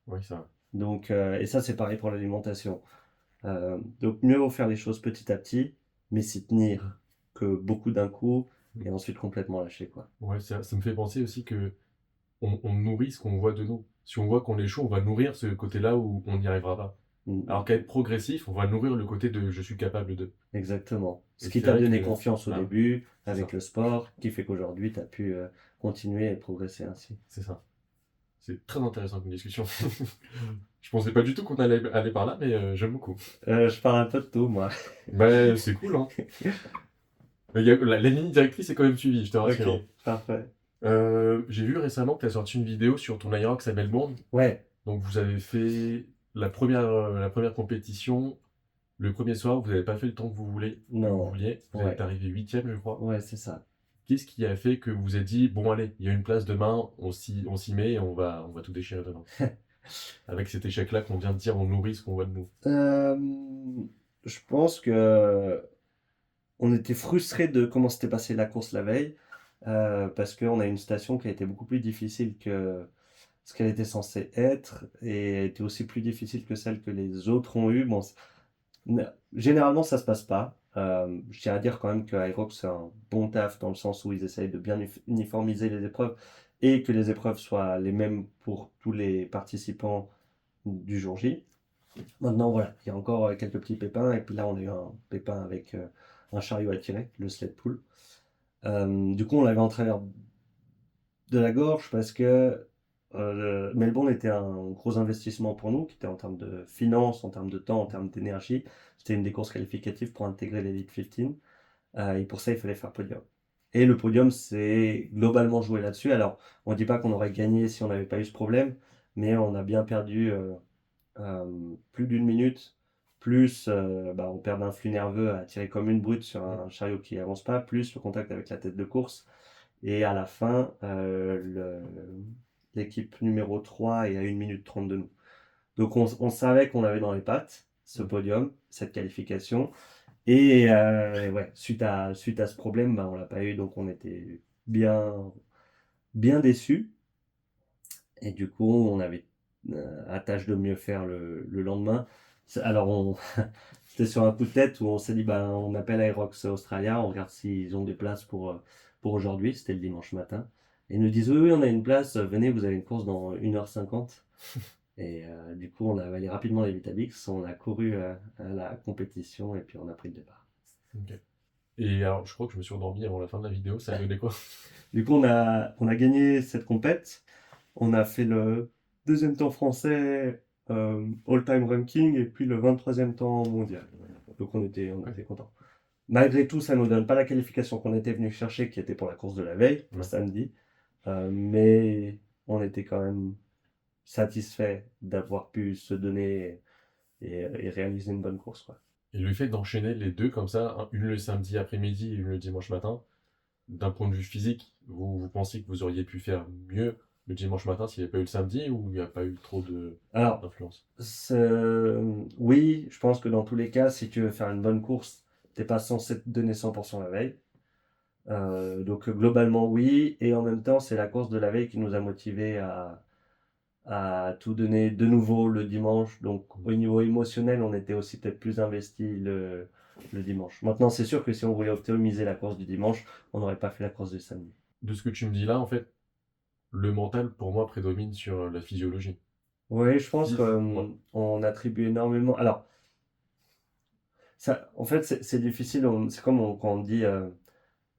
Oui, ça. Donc, et ça, c'est pareil pour l'alimentation. Donc, mieux vaut faire les choses petit à petit, mais s'y tenir que beaucoup d'un coup et ensuite complètement lâcher, quoi. Ouais, ça me fait penser aussi que on nourrit ce qu'on voit de nous. Si on voit qu'on est chaud, on va nourrir ce côté-là où on n'y arrivera pas. Mm, Alors qu'à être progressif, on va nourrir le côté de je suis capable de. exactement. Ce Et qui c'est t'a vrai donné que. confiance au Voilà, début c'est avec ça. le sport, qui fait qu'aujourd'hui, tu as pu continuer et progresser ainsi. C'est ça. C'est très intéressant comme discussion. Je pensais pas du tout qu'on allait aller par là, mais j'aime beaucoup. Je parle un peu de tout, moi. Bah, c'est cool, hein. Mais la ligne directrice est quand même suivie, je te Ok, rassure, hein. parfait. J'ai vu récemment que tu as sorti une vidéo sur ton Aerox à Melbourne. Ouais, Donc, vous avez fait la première compétition le premier soir. Vous n'avez pas fait le temps que vous non, vouliez. Vous êtes ouais, arrivé 8e, je crois. ouais, c'est ça. Qu'est-ce qui a fait que vous vous êtes dit, bon, allez, il y a une place demain, on s'y met et on va tout déchirer demain. Avec cet échec-là qu'on vient de dire, on nourrit ce qu'on voit de nous. Euh, je pense que on était frustrés de comment s'était passée la course la veille, parce qu'on a une station qui a été beaucoup plus difficile que ce qu'elle était censée être, et était aussi plus difficile que celle que les autres ont eue. Bon, généralement ça se passe pas. Je tiens à dire quand même que Aerox c'est un bon taf dans le sens où ils essayent de bien uniformiser les épreuves et que les épreuves soient les mêmes pour tous les participants du jour J. Maintenant, voilà, il y a encore quelques petits pépins, et puis là, on a eu un pépin avec un chariot à tirer, le sled pull. Du coup, on l'avait en travers de la gorge parce que Melbourne était un gros investissement pour nous, qui était en termes de finances, en termes de temps, en termes d'énergie. C'était une des courses qualificatives pour intégrer l'Elite 15. Et pour ça, il fallait faire podium. Et le podium, c'est globalement joué là-dessus. Alors, on ne dit pas qu'on aurait gagné si on n'avait pas eu ce problème, mais on a bien perdu plus d'une minute, plus on perd d'un flux nerveux à tirer comme une brute sur un chariot qui avance pas, plus le contact avec la tête de course. Et à la fin, l'équipe numéro 3 est à 1 minute 30 de nous. Donc on savait qu'on avait dans les pattes ce podium, cette qualification. Et ouais, suite à ce problème, on l'a pas eu, donc on était bien déçus. Et du coup, on avait à tâche de mieux faire le lendemain. Alors, c'était sur un coup de tête où on s'est dit, on appelle Aerox Australia, on regarde s'ils ont des places pour aujourd'hui. C'était le dimanche matin. Et ils nous disent, oui, oui, on a une place, venez, vous avez une course dans 1h50. Et du coup, on a avalé rapidement les Vitabix, on a couru à la compétition et puis on a pris le départ. Ok. Et alors, je crois que je me suis endormi avant la fin de la vidéo, ça a donné quoi? Du coup, on a gagné cette compète. On a fait le deuxième temps français all-time ranking et puis le 23e temps mondial. Donc on était contents. Malgré tout, ça ne nous donne pas la qualification qu'on était venu chercher, qui était pour la course de la veille, le samedi. Mais on était quand même satisfait d'avoir pu se donner et réaliser une bonne course, quoi. Et le fait d'enchaîner les deux comme ça, une le samedi après-midi et une le dimanche matin, d'un point de vue physique, vous pensez que vous auriez pu faire mieux le dimanche matin s'il n'y avait pas eu le samedi ou il n'y a pas eu trop Alors, d'influence? oui, je pense que dans tous les cas, si tu veux faire une bonne course, t'es pas censé te donner 100% la veille. Donc globalement oui, et en même temps c'est la course de la veille qui nous a motivés à tout donner de nouveau le dimanche. Donc au niveau émotionnel, on était aussi peut-être plus investis le dimanche. Maintenant c'est sûr que si on voulait optimiser la course du dimanche, on n'aurait pas fait la course du samedi. De ce que tu me dis là, en fait, le mental pour moi prédomine sur la physiologie. Oui, je pense Si- ouais. qu'on attribue énormément. Alors, ça, en fait, c'est difficile. C'est comme quand on dit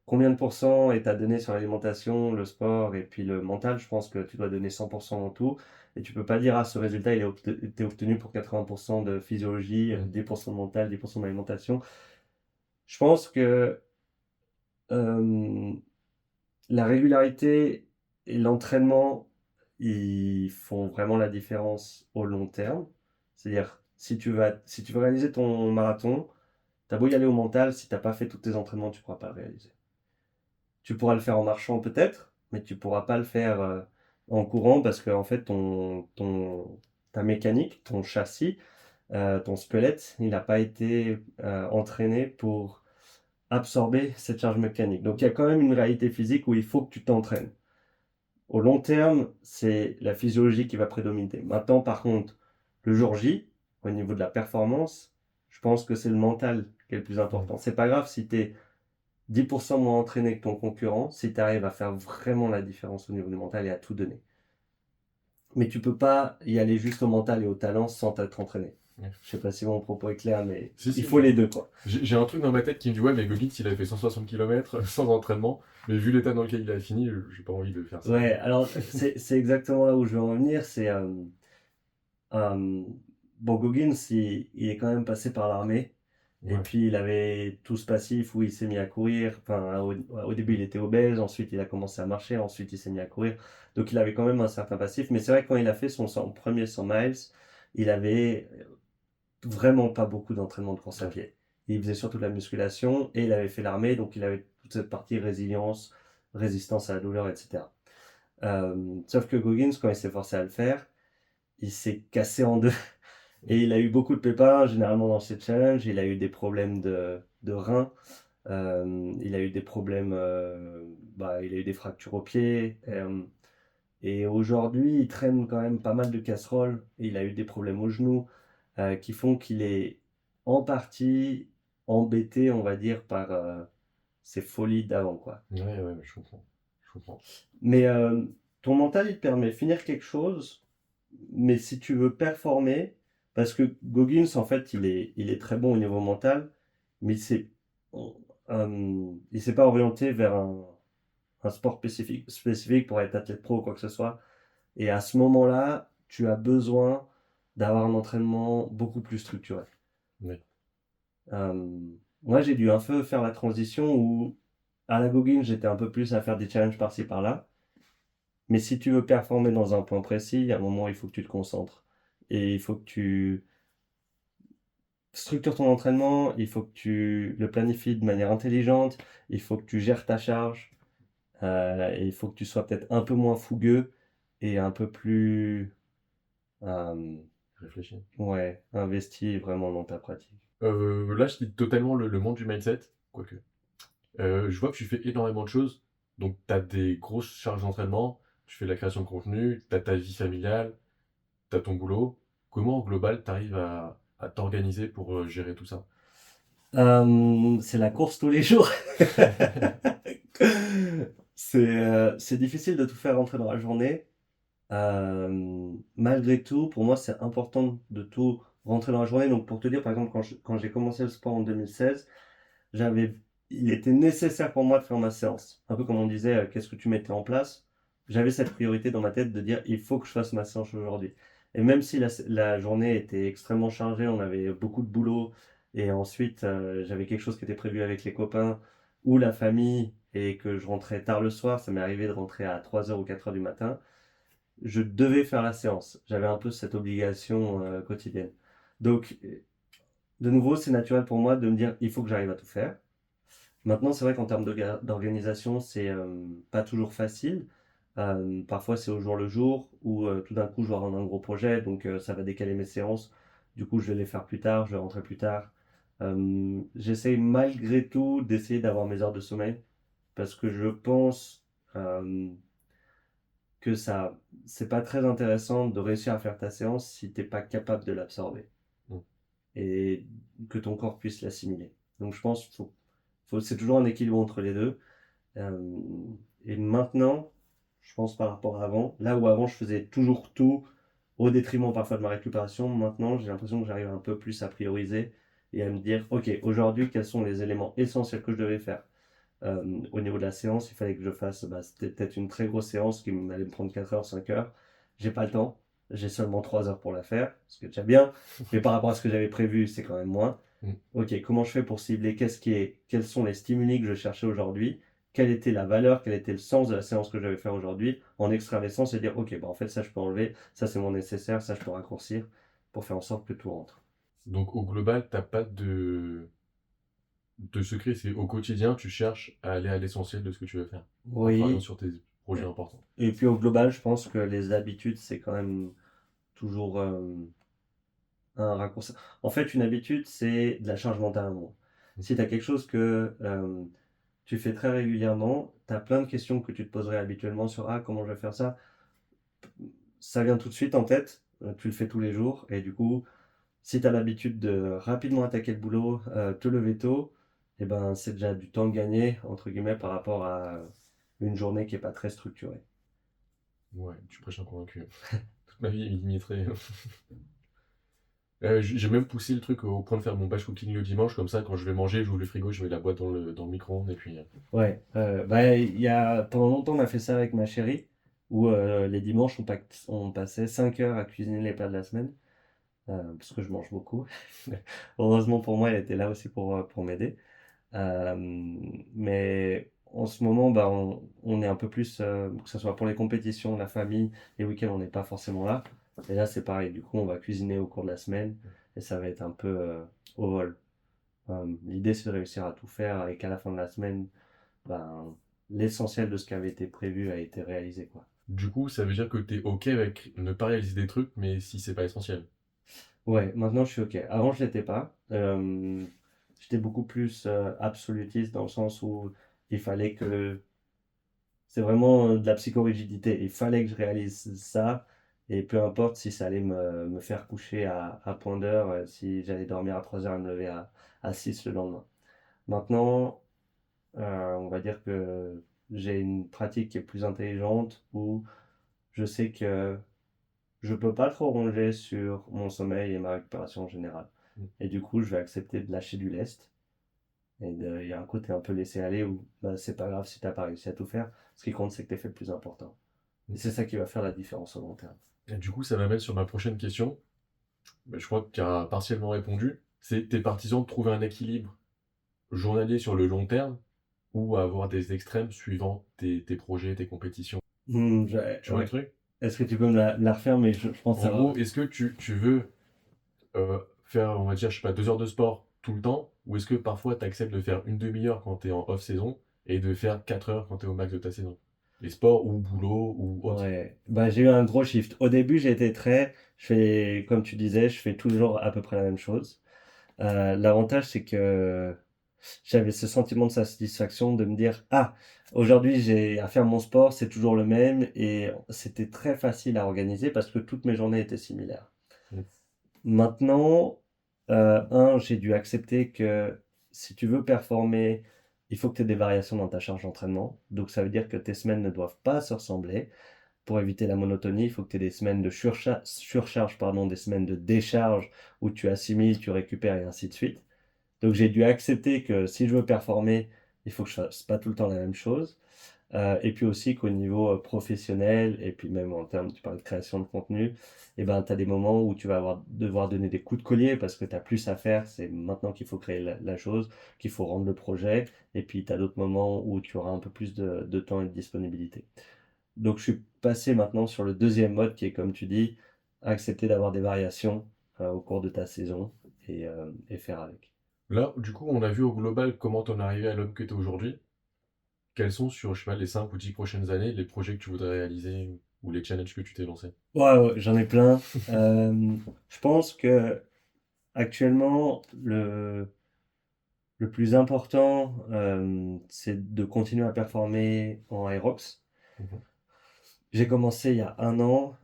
combien de pourcents est à donner sur l'alimentation, le sport et puis le mental. Je pense que tu dois donner 100% dans tout. Et tu peux pas dire, ah, ce résultat, il a été obtenu pour 80% de physiologie, 10% de mental, 10% d'alimentation. Je pense que euh, la régularité et l'entraînement, ils font vraiment la différence au long terme. C'est-à-dire, si tu veux réaliser ton marathon, t'as beau y aller au mental, si t'as pas fait tous tes entraînements, tu pourras pas le réaliser. Tu pourras le faire en marchant peut-être, mais tu pourras pas le faire en courant parce que en fait ta mécanique, ton châssis, ton squelette, il n'a pas été entraîné pour absorber cette charge mécanique. Donc il y a quand même une réalité physique où il faut que tu t'entraînes. Au long terme, c'est la physiologie qui va prédominer. Maintenant, par contre, le jour J, au niveau de la performance, je pense que c'est le mental qui est le plus important. C'est pas grave si tu es 10% moins entraîné que ton concurrent, si tu arrives à faire vraiment la différence au niveau du mental et à tout donner. Mais tu peux pas y aller juste au mental et au talent sans t'être entraîné. Ouais. Je sais pas si mon propos est clair, mais Si, il si, faut les deux, quoi. J'ai un truc dans ma tête qui me dit ouais mais Goggins il avait fait 160 km sans entraînement, mais vu l'état dans lequel il a fini, j'ai pas envie de faire ça. Ouais, alors c'est exactement là où je veux en venir. C'est bon, Goggins, il est quand même passé par l'armée. Et Ouais. puis il avait tout ce passif où il s'est mis à courir. Enfin, au début il était obèse, ensuite il a commencé à marcher, ensuite il s'est mis à courir. Donc il avait quand même un certain passif. Mais c'est vrai que quand il a fait son premier 100 miles, il avait vraiment pas beaucoup d'entraînement de course à pied. Il faisait surtout de la musculation et il avait fait l'armée, donc il avait toute cette partie résilience, résistance à la douleur, etc. Sauf que Goggins, quand il s'est forcé à le faire, il s'est cassé en deux. Et il a eu beaucoup de pépins, généralement dans ces challenges. Il a eu des problèmes de reins. Il a eu des problèmes, il a eu des fractures au pied. Et aujourd'hui, il traîne quand même pas mal de casseroles. Il a eu des problèmes au genou qui font qu'il est en partie embêté, on va dire, par ces folies d'avant, quoi. Ouais, ouais, je comprends. Je comprends. Mais ton mental, il te permet de finir quelque chose, mais si tu veux performer, parce que Goggins, en fait, il est très bon au niveau mental, mais il s'est pas orienté vers un sport spécifique pour être athlète pro ou quoi que ce soit. Et à ce moment-là, tu as besoin d'avoir un entraînement beaucoup plus structuré. Oui. Euh, Moi, j'ai dû un peu faire la transition où, à la Goggins, j'étais un peu plus à faire des challenges par-ci par-là. Mais si tu veux performer dans un point précis, il y a un moment, il faut que tu te concentres. Et il faut que tu structures ton entraînement, il faut que tu le planifies de manière intelligente, il faut que tu gères ta charge, et il faut que tu sois peut-être un peu moins fougueux et un peu plus euh, Réfléchis. ouais, investi vraiment dans ta pratique. Là, je quitte totalement le monde du mindset, quoique. Je vois que tu fais énormément de choses. Donc, tu as des grosses charges d'entraînement, tu fais de la création de contenu, tu as ta vie familiale, tu as ton boulot. Comment, au global, tu arrives à t'organiser pour gérer tout ça? C'est la course tous les jours. C'est difficile de tout faire rentrer dans la journée. Malgré tout, pour moi, c'est important de tout rentrer dans la journée. Donc, pour te dire, par exemple, quand j'ai commencé le sport en 2016, j'avais, il était nécessaire pour moi de faire ma séance. Un peu comme on disait, qu'est-ce que tu mettais en place? J'avais cette priorité dans ma tête de dire, il faut que je fasse ma séance aujourd'hui. Et même si la journée était extrêmement chargée, on avait beaucoup de boulot, et ensuite j'avais quelque chose qui était prévu avec les copains ou la famille, et que je rentrais tard le soir, ça m'est arrivé de rentrer à 3 heures ou 4 heures du matin, je devais faire la séance. J'avais un peu cette obligation quotidienne. Donc, de nouveau, c'est naturel pour moi de me dire, il faut que j'arrive à tout faire. Maintenant, c'est vrai qu'en termes d'organisation, c'est pas toujours facile. Parfois, c'est au jour le jour, ou tout d'un coup, je dois rendre un gros projet, donc ça va décaler mes séances. Du coup, je vais les faire plus tard, je vais rentrer plus tard. J'essaye malgré tout d'essayer d'avoir mes heures de sommeil, parce que je pense euh, que ça, c'est pas très intéressant de réussir à faire ta séance si t'es pas capable de l'absorber Mm. et que ton corps puisse l'assimiler. Donc, je pense c'est toujours un équilibre entre les deux. Euh, et maintenant, je pense par rapport à avant, là où avant je faisais toujours tout au détriment parfois de ma récupération, maintenant j'ai l'impression que j'arrive un peu plus à prioriser et à me dire, ok, aujourd'hui, quels sont les éléments essentiels que je devais faire. Au niveau de la séance, il fallait que je fasse, c'était peut-être une très grosse séance qui allait me prendre 4 heures, 5 heures. J'ai pas le temps, j'ai seulement 3 heures pour la faire, ce qui est déjà bien, mais par rapport à ce que j'avais prévu, c'est quand même moins. Mm. Ok, comment je fais pour cibler quels sont les stimuli que je cherchais aujourd'hui, quelle était la valeur, quel était le sens de la séance que je devais faire aujourd'hui, en extraire l'essence et dire, ok, en fait, ça je peux enlever, ça c'est mon nécessaire, ça je peux raccourcir, pour faire en sorte que tout rentre. Donc, au global, t'as pas de secret. C'est au quotidien, tu cherches à aller à l'essentiel de ce que tu veux faire, en travaillant Oui, sur tes projets importants. et puis au global, je pense que les habitudes, c'est quand même toujours un raccourci. En fait, une habitude, c'est de la charge mentale à un moment. Mm. Si tu as quelque chose que tu fais très régulièrement, tu as plein de questions que tu te poserais habituellement sur ah, comment je vais faire ça. Ça vient tout de suite en tête, tu le fais tous les jours, et du coup, si tu as l'habitude de rapidement attaquer le boulot, te lever tôt, et ben, c'est déjà du temps gagné, entre guillemets, par rapport à une journée qui n'est pas très structurée. Ouais, tu prêches un convaincu. Toute ma vie est millimétrée. J'ai même poussé le truc au point de faire mon batch cooking le dimanche, comme ça, quand je vais manger, j'ouvre le frigo, je mets la boîte dans le micro-ondes, et puis... Ouais, pendant longtemps, on a fait ça avec ma chérie, où les dimanches, on passait 5 heures à cuisiner les plats de la semaine, parce que je mange beaucoup. Heureusement pour moi, elle était là aussi pour m'aider. Euh, mais en ce moment, on est un peu plus, que ce soit pour les compétitions, la famille, les week-ends, on n'est pas forcément là. Et là, c'est pareil, du coup, on va cuisiner au cours de la semaine, et ça va être un peu au vol. L'idée, c'est de réussir à tout faire et qu'à la fin de la semaine, ben, l'essentiel de ce qui avait été prévu a été réalisé, quoi. Du coup, ça veut dire que t'es OK avec ne pas réaliser des trucs, mais si c'est pas essentiel. Ouais, maintenant je suis ok. Avant je l'étais pas. J'étais beaucoup plus absolutiste dans le sens où il fallait que... C'est vraiment de la psychorigidité. Il fallait que je réalise ça Et peu importe si ça allait me faire coucher à point d'heure, si j'allais dormir à 3 heures et me lever à 6 le lendemain. Maintenant, on va dire que j'ai une pratique qui est plus intelligente où je sais que je peux pas trop ronger sur mon sommeil et ma récupération générale. Mm. Et du coup, je vais accepter de lâcher du lest. Il y a un côté un peu laisser aller où bah, c'est pas grave si t'as pas réussi à tout faire. Ce qui compte, c'est que tu fait le plus important. Et c'est ça qui va faire la différence au long terme. Et du coup, ça m'amène sur ma prochaine question. Je crois que tu as partiellement répondu. C'est t'es partisan de trouver un équilibre journalier sur le long terme ou avoir des extrêmes suivant tes projets, tes compétitions. Tu vois le Ouais. truc? Est-ce que tu peux me la refaire, mais je pense En savoir. gros, est-ce que tu veux faire, on va dire, je sais pas, 2 heures de sport tout le temps, ou est-ce que parfois tu acceptes de faire une demi-heure quand tu es en off-saison et de faire 4 heures quand tu es au max de ta saison? Les sports ou boulot ou autre. Ouais, bah, j'ai eu un gros shift. Au début, j'ai été je fais, comme tu disais, je fais toujours à peu près la même chose. L'avantage, c'est que j'avais ce sentiment de satisfaction de me dire, ah, aujourd'hui, j'ai à faire mon sport, c'est toujours le même, et c'était très facile à organiser parce que toutes mes journées étaient similaires. Mm. Maintenant, j'ai dû accepter que si tu veux performer, il faut que tu aies des variations dans ta charge d'entraînement. Donc, ça veut dire que tes semaines ne doivent pas se ressembler. Pour éviter la monotonie, il faut que tu aies des semaines de surcharge, pardon, des semaines de décharge où tu assimiles, tu récupères et ainsi de suite. Donc j'ai dû accepter que si je veux performer, il faut que je fasse pas tout le temps la même chose. Et puis aussi qu'au niveau professionnel, et puis même en termes, tu parles de création de contenu, et ben, tu as des moments où tu vas devoir donner des coups de collier parce que tu as plus à faire, c'est maintenant qu'il faut créer la chose, qu'il faut rendre le projet, et puis tu as d'autres moments où tu auras un peu plus de temps et de disponibilité. Donc je suis passé maintenant sur le deuxième mode qui est, comme tu dis, accepter d'avoir des variations au cours de ta saison et faire avec. Là, du coup, on a vu au global comment t'en es arrivé à l'homme que t'es aujourd'hui. Quels sont sur, je sais pas, les 5 ou 10 prochaines années, les projets que tu voudrais réaliser ou les challenges que tu t'es lancé? Ouais, ouais, j'en ai plein. Je pense que actuellement, le plus important, c'est de continuer à performer en Aerox. Mhm. J'ai commencé il y a 1 an,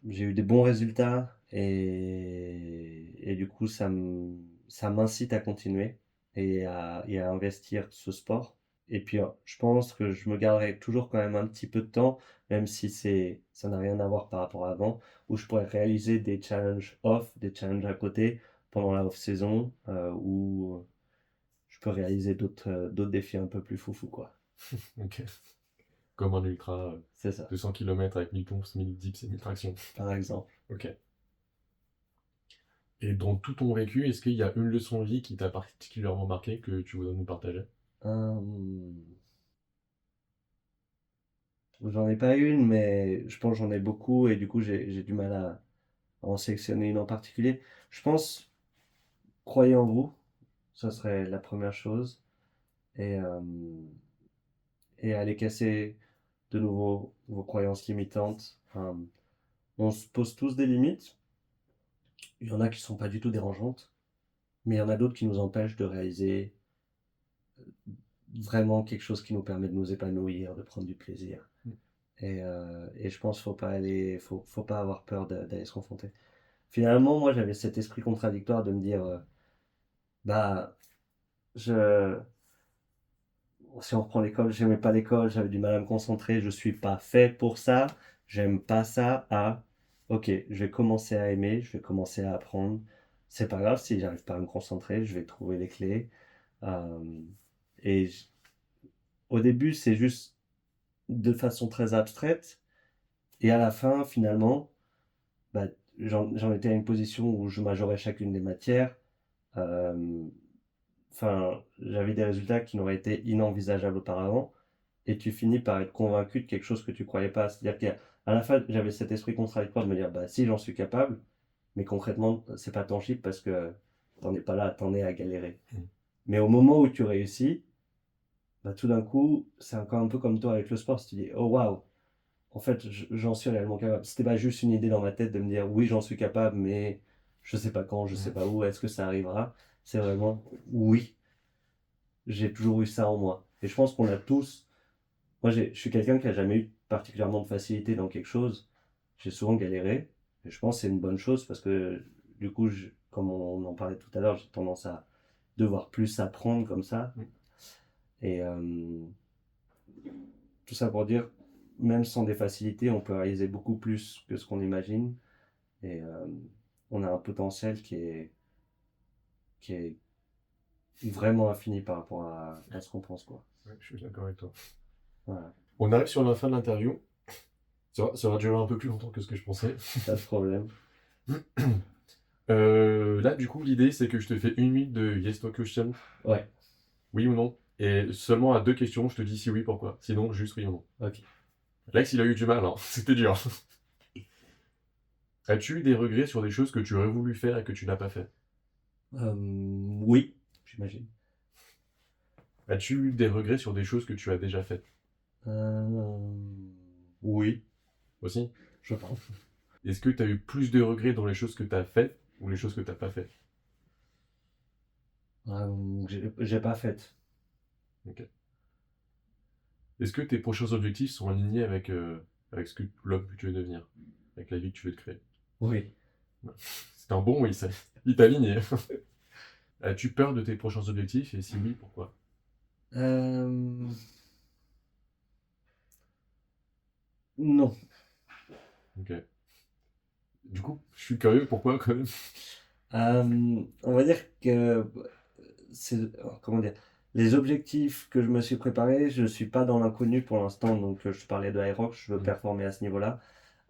j'ai eu des bons résultats et du coup ça m'incite à continuer et à investir ce sport. Et puis je pense que je me garderai toujours quand même un petit peu de temps, même si ça n'a rien à voir par rapport à avant, où je pourrais réaliser des challenges off, des challenges à côté pendant la off-saison, où je peux réaliser d'autres défis un peu plus foufou quoi. Ok. Comme un ultra, C'est ça, 200 km avec 1000 pompes, 1000 dips et 1000 tractions. par exemple. Ok. Et dans tout ton vécu, est-ce qu'il y a une leçon de vie qui t'a particulièrement marqué que tu voudrais nous partager? Hum, J'en ai pas une, mais je pense que j'en ai beaucoup et du coup j'ai du mal à en sélectionner une en particulier. Je pense, croyez en vous, ça serait la première chose, et, euh, et allez casser de nouveau vos croyances limitantes. On se pose tous des limites, il y en a qui sont pas du tout dérangeantes, mais il y en a d'autres qui nous empêchent de réaliser vraiment quelque chose qui nous permet de nous épanouir, de prendre du plaisir. Et je pense qu'il faut pas avoir peur d'aller se confronter. Finalement, moi, j'avais cet esprit contradictoire de me dire, bah, je, si on reprend l'école, j'aimais pas l'école, j'avais du mal à me concentrer, je suis pas fait pour ça, j'aime pas ça, ok, je vais commencer à aimer, je vais commencer à apprendre. C'est pas grave si j'arrive pas à me concentrer, je vais trouver les clés. Euh, et j- Au début, c'est juste de façon très abstraite, et à la fin, finalement, bah, j'en étais à une position où je majorais chacune des matières. Euh, Enfin, j'avais des résultats qui n'auraient été inenvisageables auparavant. Et tu finis par être convaincu de quelque chose que tu croyais pas. C'est-à-dire qu'à la fin, j'avais cet esprit contradictoire de me dire, bah si, j'en suis capable, mais concrètement, c'est pas tangible parce que t'en es pas là, t'en es à galérer. Mm. Mais au moment où tu réussis, bah tout d'un coup, c'est encore un peu comme toi avec le sport. Si tu dis, oh waouh, en fait, j'en suis réellement capable. C'était pas juste une idée dans ma tête de me dire, oui, j'en suis capable, mais je sais pas quand, je sais Mm. pas où, est-ce que ça arrivera. C'est vraiment, oui, j'ai toujours eu ça en moi. Et je pense qu'on a tous. Moi, je suis quelqu'un qui a jamais eu particulièrement de facilité dans quelque chose. j'ai souvent galéré. Et je pense que c'est une bonne chose parce que du coup, comme on en parlait tout à l'heure, j'ai tendance à devoir plus apprendre comme ça. Mm. Et tout ça pour dire, même sans des facilités, on peut réaliser beaucoup plus que ce qu'on imagine. Et on a un potentiel qui est vraiment infini par rapport à ce qu'on pense, quoi. Ouais, je suis d'accord avec toi. Voilà, On arrive sur la fin de l'interview. Ça va durer un peu plus longtemps que ce que je pensais. pas de problème. Là, du coup, l'idée, c'est que je te fais 1 minute de yes no question, Ouais, oui ou non. Et seulement à 2 questions, je te dis si oui, pourquoi. Sinon, juste oui ou non. ok. Lex, il a eu du mal, hein. C'était dur. As-tu eu des regrets sur des choses que tu aurais voulu faire et que tu n'as pas fait? Oui, j'imagine. As-tu eu des regrets sur des choses que tu as déjà faites Oui, aussi? je pense. Est-ce que tu as eu plus de regrets dans les choses que tu as faites ou les choses que tu n'as pas faites? J'ai pas fait. Ok. Est-ce que tes prochains objectifs sont alignés avec l'homme que tu veux devenir? Avec la vie que tu veux te créer? Oui. C'est un bon oui, ça. Il t'a aligné. As-tu peur de tes prochains objectifs et si oui, pourquoi? Euh, non. Ok. Du coup, je suis curieux, pourquoi quand même? On va dire que c'est, comment dire, les objectifs que je me suis préparé, je suis pas dans l'inconnu pour l'instant. Donc, je parlais de iRock, je veux Mm. performer à ce niveau-là.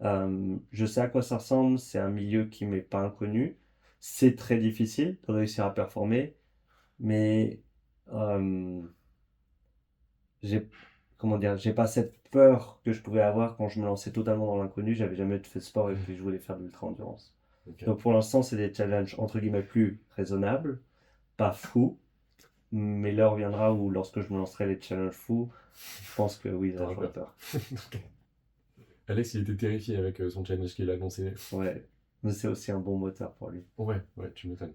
Je sais à quoi ça ressemble. C'est un milieu qui m'est pas inconnu. C'est très difficile de réussir à performer, mais euh, j'ai, comment dire, j'ai pas cette peur que je pouvais avoir quand je me lançais totalement dans l'inconnu. J'avais jamais fait de sport et puis je voulais faire de l'ultra-endurance. Ok. Donc, pour l'instant, c'est des challenges entre guillemets plus raisonnables, pas fous. Mais l'heure viendra où, lorsque je me lancerai les challenges fous, je pense que oui, là, T'auras j'aurai peur. peur. Ok. Alex, il était terrifié avec son challenge qu'il a annoncé. Ouais, mais c'est aussi un bon moteur pour lui. Ouais, ouais, tu m'étonnes.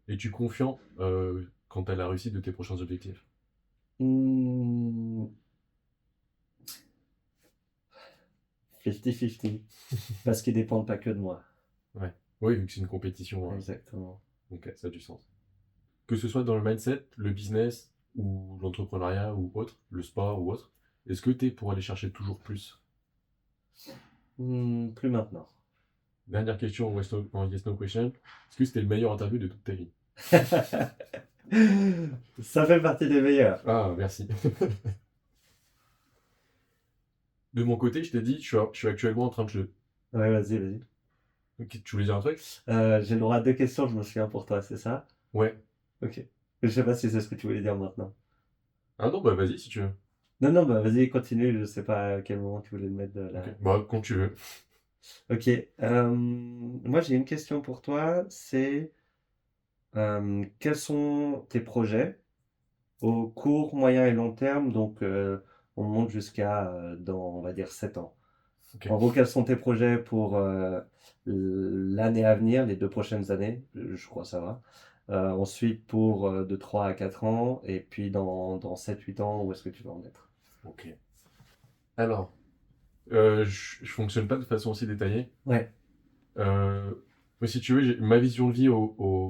Es-tu confiant quant à la réussite de tes prochains objectifs? Hmm, 50-50. Parce qu'ils dépendent pas que de moi. Ouais. Oui, vu que c'est une compétition. Exactement. Ok, ça a du sens. Que ce soit dans le mindset, le business, ou l'entrepreneuriat, ou autre, le sport, ou autre, est-ce que tu es pour aller chercher toujours plus? Plus maintenant. Dernière question en Yes No Question. Est-ce que c'était le meilleur interview de toute ta vie? Ça fait partie des meilleurs. Ah, merci. De mon côté, je t'ai dit, je suis actuellement en train de... Ouais, vas-y, vas-y. Ok, tu voulais dire un truc? J'ai le droit à 2 questions, je me souviens pour toi, c'est ça? Ouais. Ok. Je sais pas si c'est ce que tu voulais dire maintenant. Ah non, bah vas-y si tu veux. Non, non, bah vas-y, continue, je sais pas à quel moment tu voulais le mettre de la... Ok, bah quand tu veux. Ok. Moi, j'ai une question pour toi. C'est quels sont tes projets au court, moyen et long terme? Donc, on monte jusqu'à dans, on va dire, 7 ans. Ok. En gros, quels sont tes projets pour l'année à venir, les 2 prochaines années? Je crois que ça va. Ensuite, pour de 3 à 4 ans. Et puis, dans 7-8 ans, où est-ce que tu vas en être? Ok. Alors, je fonctionne pas de façon aussi détaillée. Ouais. Euh, mais si tu veux, j'ai ma vision de vie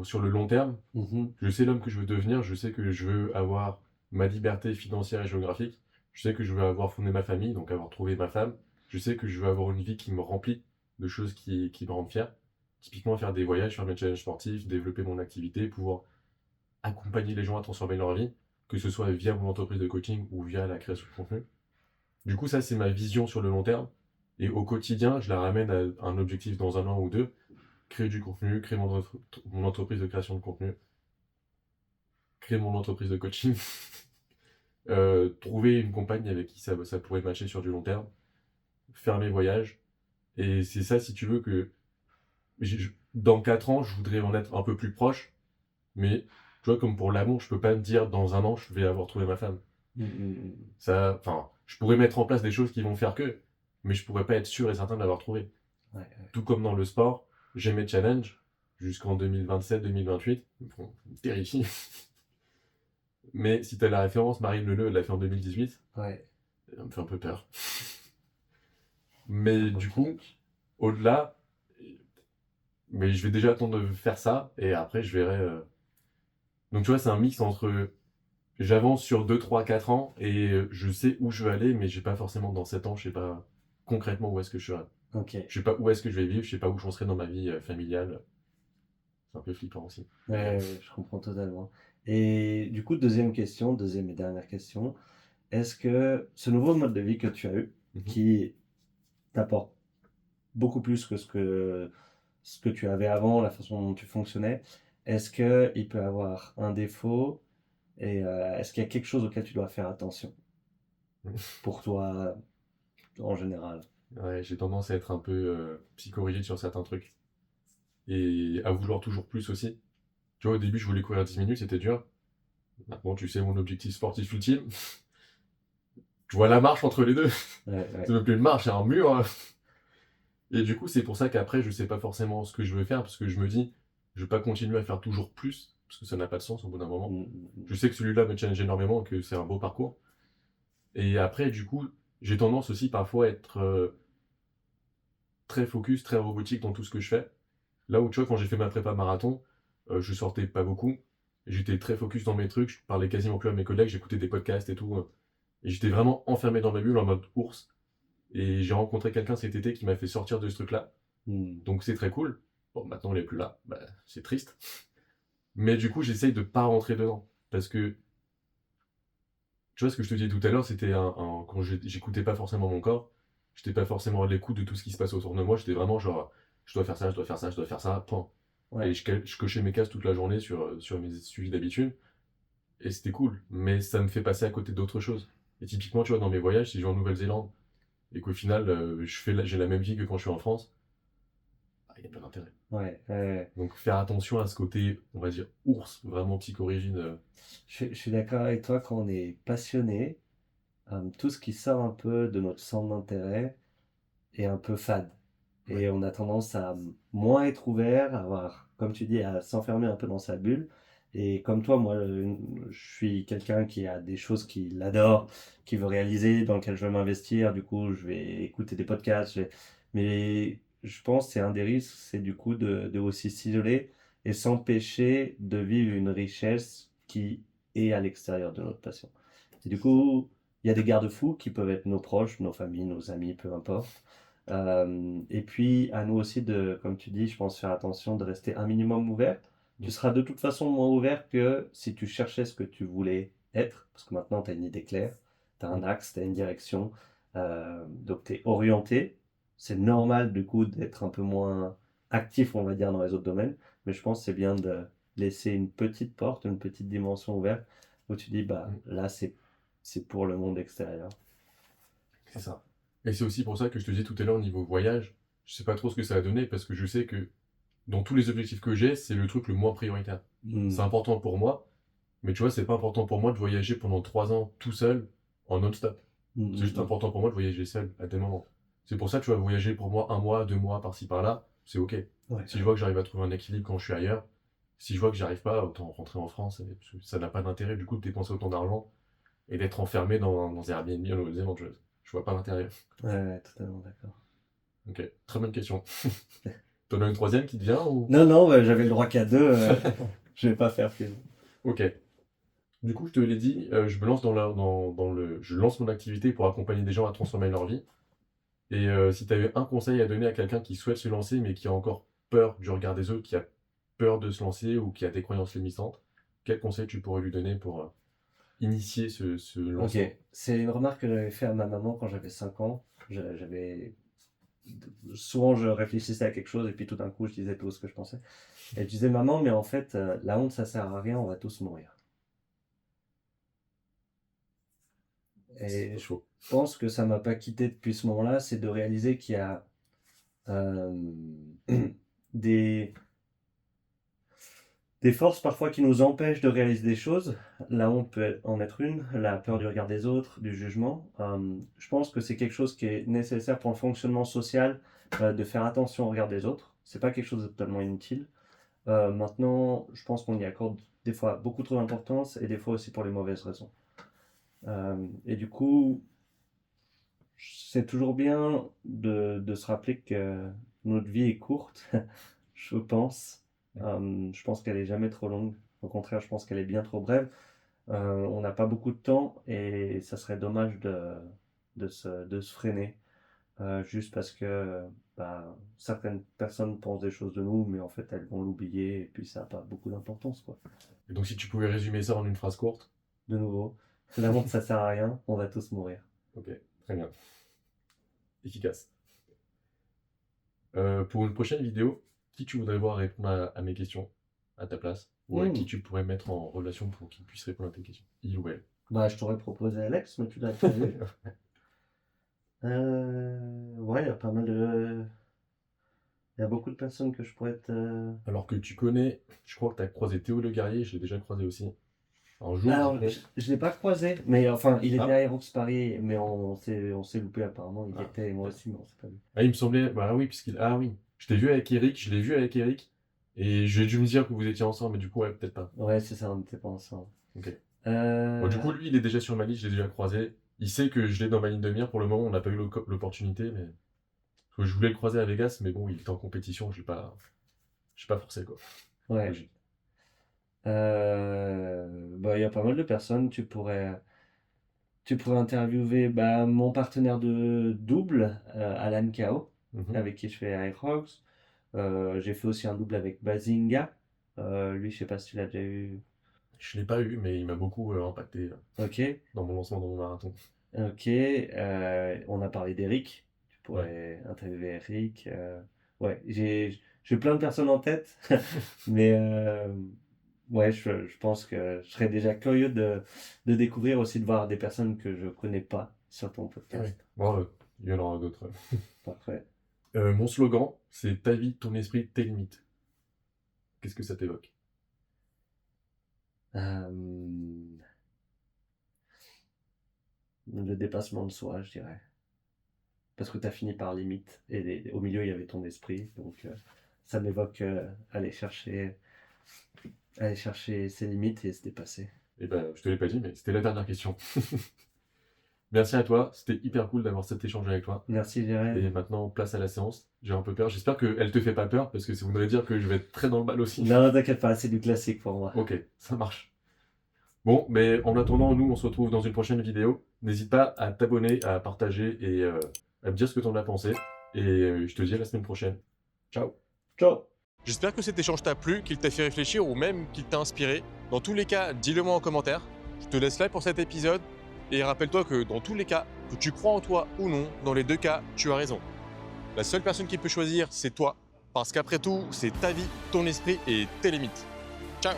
sur le long terme. Mhm. Je sais l'homme que je veux devenir. Je sais que je veux avoir ma liberté financière et géographique. Je sais que je veux avoir fondé ma famille, donc avoir trouvé ma femme. Je sais que je veux avoir une vie qui me remplit de choses qui me rendent fier. Typiquement, faire des voyages, faire mes challenges sportifs, développer mon activité, pouvoir accompagner les gens à transformer leur vie, que ce soit via mon entreprise de coaching ou via la création de contenu. Du coup, ça, c'est ma vision sur le long terme. Et au quotidien, je la ramène à un objectif dans 1 an ou 2, créer du contenu, créer mon entreprise de création de contenu, créer mon entreprise de coaching, trouver une compagne avec qui ça pourrait matcher sur du long terme, faire mes voyages. Et c'est ça, si tu veux, que dans 4 ans, je voudrais en être un peu plus proche. Mais tu vois, comme pour l'amour, je peux pas me dire dans 1 an, je vais avoir trouvé ma femme. Mhm. Ça, enfin, je pourrais mettre en place des choses qui vont faire que, mais je pourrais pas être sûr et certain de l'avoir trouvé. Ouais, ouais. Tout comme dans le sport, j'ai mes challenges jusqu'en 2027-2028. Bon, ça me terrifie. Mais si tu as la référence, Marine Leleu, elle l'a fait en 2018, Ouais. ça me fait un peu peur. Mais du coup, Au-delà, mais je vais déjà attendre de faire ça et après je verrai. Donc tu vois, c'est un mix entre j'avance sur 2, 3, 4 ans et je sais où je veux aller, mais j'ai pas forcément dans 7 ans, je sais pas concrètement où est-ce que je serai. Ok. Je sais pas où est-ce que je vais vivre, je sais pas où j'en serai dans ma vie familiale. C'est un peu flippant aussi. Ouais, je comprends totalement. Et du coup, deuxième question, deuxième et dernière question. Est-ce que ce nouveau mode de vie que tu as eu, Mhm. qui t'apporte beaucoup plus que ce que tu avais avant, la façon dont tu fonctionnais, est-ce qu'il peut avoir un défaut et est-ce qu'il y a quelque chose auquel tu dois faire attention pour toi en général? Ouais, j'ai tendance à être un peu psychorigide sur certains trucs et à vouloir toujours plus aussi. Tu vois, au début, je voulais courir 10 minutes, c'était dur. Maintenant, tu sais mon objectif sportif ultime. Je vois la marche entre les deux. Ouais, C'est ouais. même plus une marche, c'est un mur. Et du coup, c'est pour ça qu'après, je sais pas forcément ce que je veux faire, parce que je me dis, je vais pas continuer à faire toujours plus, parce que ça n'a pas de sens au bout d'un moment. Mm, mm, mm. Je sais que celui-là me challenge énormément, que c'est un beau parcours. Et après, du coup, j'ai tendance aussi parfois à être très focus, très robotique dans tout ce que je fais. Là où, tu vois, quand j'ai fait ma prépa marathon, je sortais pas beaucoup. J'étais très focus dans mes trucs, je parlais quasiment plus à mes collègues, j'écoutais des podcasts et tout. Et j'étais vraiment enfermé dans ma bulle en mode ours. Et j'ai rencontré quelqu'un cet été qui m'a fait sortir de ce truc-là. Mm. Donc c'est très cool. Bon, maintenant, il est plus là. Bah, c'est triste. Mais du coup, j'essaye de pas rentrer dedans. Parce que, tu vois, ce que je te disais tout à l'heure, c'était quand j'écoutais pas forcément mon corps, j'étais pas forcément à l'écoute de tout ce qui se passe autour de moi, j'étais vraiment genre, je dois faire ça, je dois faire ça, je dois faire ça, point. Et Ouais, je cochais mes cases toute la journée sur mes sujets d'habitude, et c'était cool. Mais ça me fait passer à côté d'autres choses. Et typiquement, tu vois, dans mes voyages, si je vais en Nouvelle-Zélande, et qu'au final, j'ai la même vie que quand je suis en France, bah, il n'y a pas d'intérêt. ouais, ouais. Donc faire attention à ce côté, on va dire, ours, vraiment psychorigide. Je suis d'accord avec toi quand on est passionné, tout ce qui sort un peu de notre centre d'intérêt est un peu fade. Ouais. Et on a tendance à moins être ouvert, à avoir, comme tu dis, à s'enfermer un peu dans sa bulle. Et comme toi, moi, je suis quelqu'un qui a des choses qu'il adore, qui veut réaliser, dans lesquelles je veux m'investir. Du coup, je vais écouter des podcasts. Mais je pense que c'est un des risques, c'est du coup de aussi s'isoler et s'empêcher de vivre une richesse qui est à l'extérieur de notre passion. Et du coup, il y a des garde-fous qui peuvent être nos proches, nos familles, nos amis, peu importe. Et puis, à nous aussi de, comme tu dis, je pense faire attention de rester un minimum ouvert. Tu Mm. seras de toute façon moins ouvert que si tu cherchais ce que tu voulais être, parce que maintenant tu as une idée claire, tu as un Mm. axe, tu as une direction, donc tu es orienté. C'est normal du coup d'être un peu moins actif, on va dire, dans les autres domaines, mais je pense que c'est bien de laisser une petite porte, une petite dimension ouverte où tu dis, bah Mm. là c'est pour le monde extérieur. C'est ça. Et c'est aussi pour ça que je te disais tout à l'heure au niveau voyage, je sais pas trop ce que ça va donner parce que je sais que dans tous les objectifs que j'ai, c'est le truc le moins prioritaire. C'est Hmm. important pour moi, mais tu vois, c'est pas important pour moi de voyager pendant 3 ans tout seul en non-stop. Hmm, C'est juste hmm, hmm. important pour moi de voyager seul à des moments. C'est pour ça que tu vas voyager pour moi 1 mois, 2 mois par-ci par-là, c'est ok. Ouais, Si je vois que j'arrive à trouver un équilibre quand je suis ailleurs, si je vois que j'arrive pas, autant rentrer en France. Parce que ça n'a pas d'intérêt du coup de dépenser autant d'argent et d'être enfermé dans un Airbnb en Nouvelle-Zélande. Je vois pas l'intérêt. ouais, totalement d'accord. Ok, très bonne question. T'en as une troisième qui te vient ou... Non, non, bah, j'avais le droit qu'à deux. Je vais pas faire plus. Ok. Du coup, je te l'ai dit, je me lance je lance mon activité pour accompagner des gens à transformer leur vie. Et si tu avais un conseil à donner à quelqu'un qui souhaite se lancer, mais qui a encore peur du regard des autres, qui a peur de se lancer ou qui a des croyances limitantes, quel conseil tu pourrais lui donner pour initier ce Ok, lancement? c'est une remarque que j'avais fait à ma maman quand j'avais 5 ans. J'avais souvent je réfléchissais à quelque chose et puis tout d'un coup je disais tout ce que je pensais. Elle disait maman, mais en fait la honte ça sert à rien, on va tous mourir. C'est Et pas je faux. pense que ça m'a pas quitté depuis ce moment-là, c'est de réaliser qu'il y a euh, des Des forces parfois qui nous empêchent de réaliser des choses. La honte peut en être une, la peur du regard des autres, du jugement. Je pense que c'est quelque chose qui est nécessaire pour le fonctionnement social, de faire attention au regard des autres. C'est pas quelque chose de totalement inutile. Maintenant, je pense qu'on y accorde des fois beaucoup trop d'importance et des fois aussi pour les mauvaises raisons. Et du coup, c'est toujours bien de se rappeler que notre vie est courte, je pense. Je pense qu'elle est jamais trop longue. Au contraire, je pense qu'elle est bien trop brève. On n'a pas beaucoup de temps et ça serait dommage de se freiner juste parce que certaines personnes pensent des choses de nous, mais en fait elles vont l'oublier et puis ça n'a pas beaucoup d'importance, quoi. Et donc, si tu pouvais résumer ça en une phrase courte. De nouveau, la montre ça sert à rien, on va tous mourir. Ok, très bien. Efficace. Pour une prochaine vidéo, qui tu voudrais voir répondre à mes questions à ta place? Ou avec qui tu pourrais mettre en relation pour qu'il puisse répondre à tes questions? Il ou elle? Je t'aurais proposé Alex, mais tu l'as pas vu. Ouais, il y a pas mal de... Il y a beaucoup de personnes que je pourrais te... Alors que tu connais, je crois que tu as croisé Théo Le Guerrier, je l'ai déjà croisé aussi. Un jour. Alors, je l'ai pas croisé, mais enfin, il était Ah. à Aerox Paris, mais on s'est loupé apparemment. Il était, et moi aussi, mais on s'est pas vu. Ah, il me semblait. Bah oui, puisqu'il. Ah oui. Je t'ai vu avec Eric, je l'ai vu avec Eric. Et j'ai dû me dire que vous étiez ensemble, mais du coup, ouais, peut-être pas. Ouais, c'est ça, on n'était pas ensemble. Ok. Bon, du coup, lui, il est déjà sur ma liste, je l'ai déjà croisé. Il sait que je l'ai dans ma ligne de mire. Pour le moment, on n'a pas eu l'opportunité, mais. Parce que je voulais le croiser à Vegas, mais bon, il était en compétition, je l'ai pas forcé, quoi. Ouais. Logique. Il y a pas mal de personnes. Tu pourrais interviewer mon partenaire de double, Alan Kao, Mhm. avec qui je fais Aerox. J'ai fait aussi un double avec Bazinga. Lui, je sais pas si tu l'as déjà eu. Je l'ai pas eu, mais il m'a beaucoup impacté Ok. dans mon lancement, dans mon marathon. Ok. On a parlé d'Eric. Tu pourrais interviewer Eric. Ouais, j'ai plein de personnes en tête, mais ouais, je pense que je serais déjà curieux de découvrir aussi, de voir des personnes que je connais pas sur ton podcast. Bon, il y en aura d'autres. Parfait. Mon slogan, c'est ta vie, ton esprit, tes limites. Qu'est-ce que ça t'évoque? Le dépassement de soi, je dirais. Parce que tu as fini par limite, et au milieu, il y avait ton esprit. Donc, ça m'évoque aller chercher ses limites et se dépasser. Eh ben, je te l'ai pas dit, mais c'était la dernière question. Merci à toi, c'était hyper cool d'avoir cet échange avec toi. Merci, Jérém. Et maintenant, place à la séance. J'ai un peu peur. J'espère qu'elle te fait pas peur, parce que ça voudrait dire que je vais être très dans le mal aussi. Non, t'inquiète pas, c'est du classique pour moi. Ok, ça marche. Bon, mais en attendant, nous, on se retrouve dans une prochaine vidéo. N'hésite pas à t'abonner, à partager et à me dire ce que t'en as pensé. Et je te dis à la semaine prochaine. Ciao. Ciao. J'espère que cet échange t'a plu, qu'il t'a fait réfléchir ou même qu'il t'a inspiré. Dans tous les cas, dis-le moi en commentaire. Je te laisse là pour cet épisode. Et rappelle-toi que dans tous les cas, que tu crois en toi ou non, dans les deux cas, tu as raison. La seule personne qui peut choisir, c'est toi. Parce qu'après tout, c'est ta vie, ton esprit et tes limites. Ciao!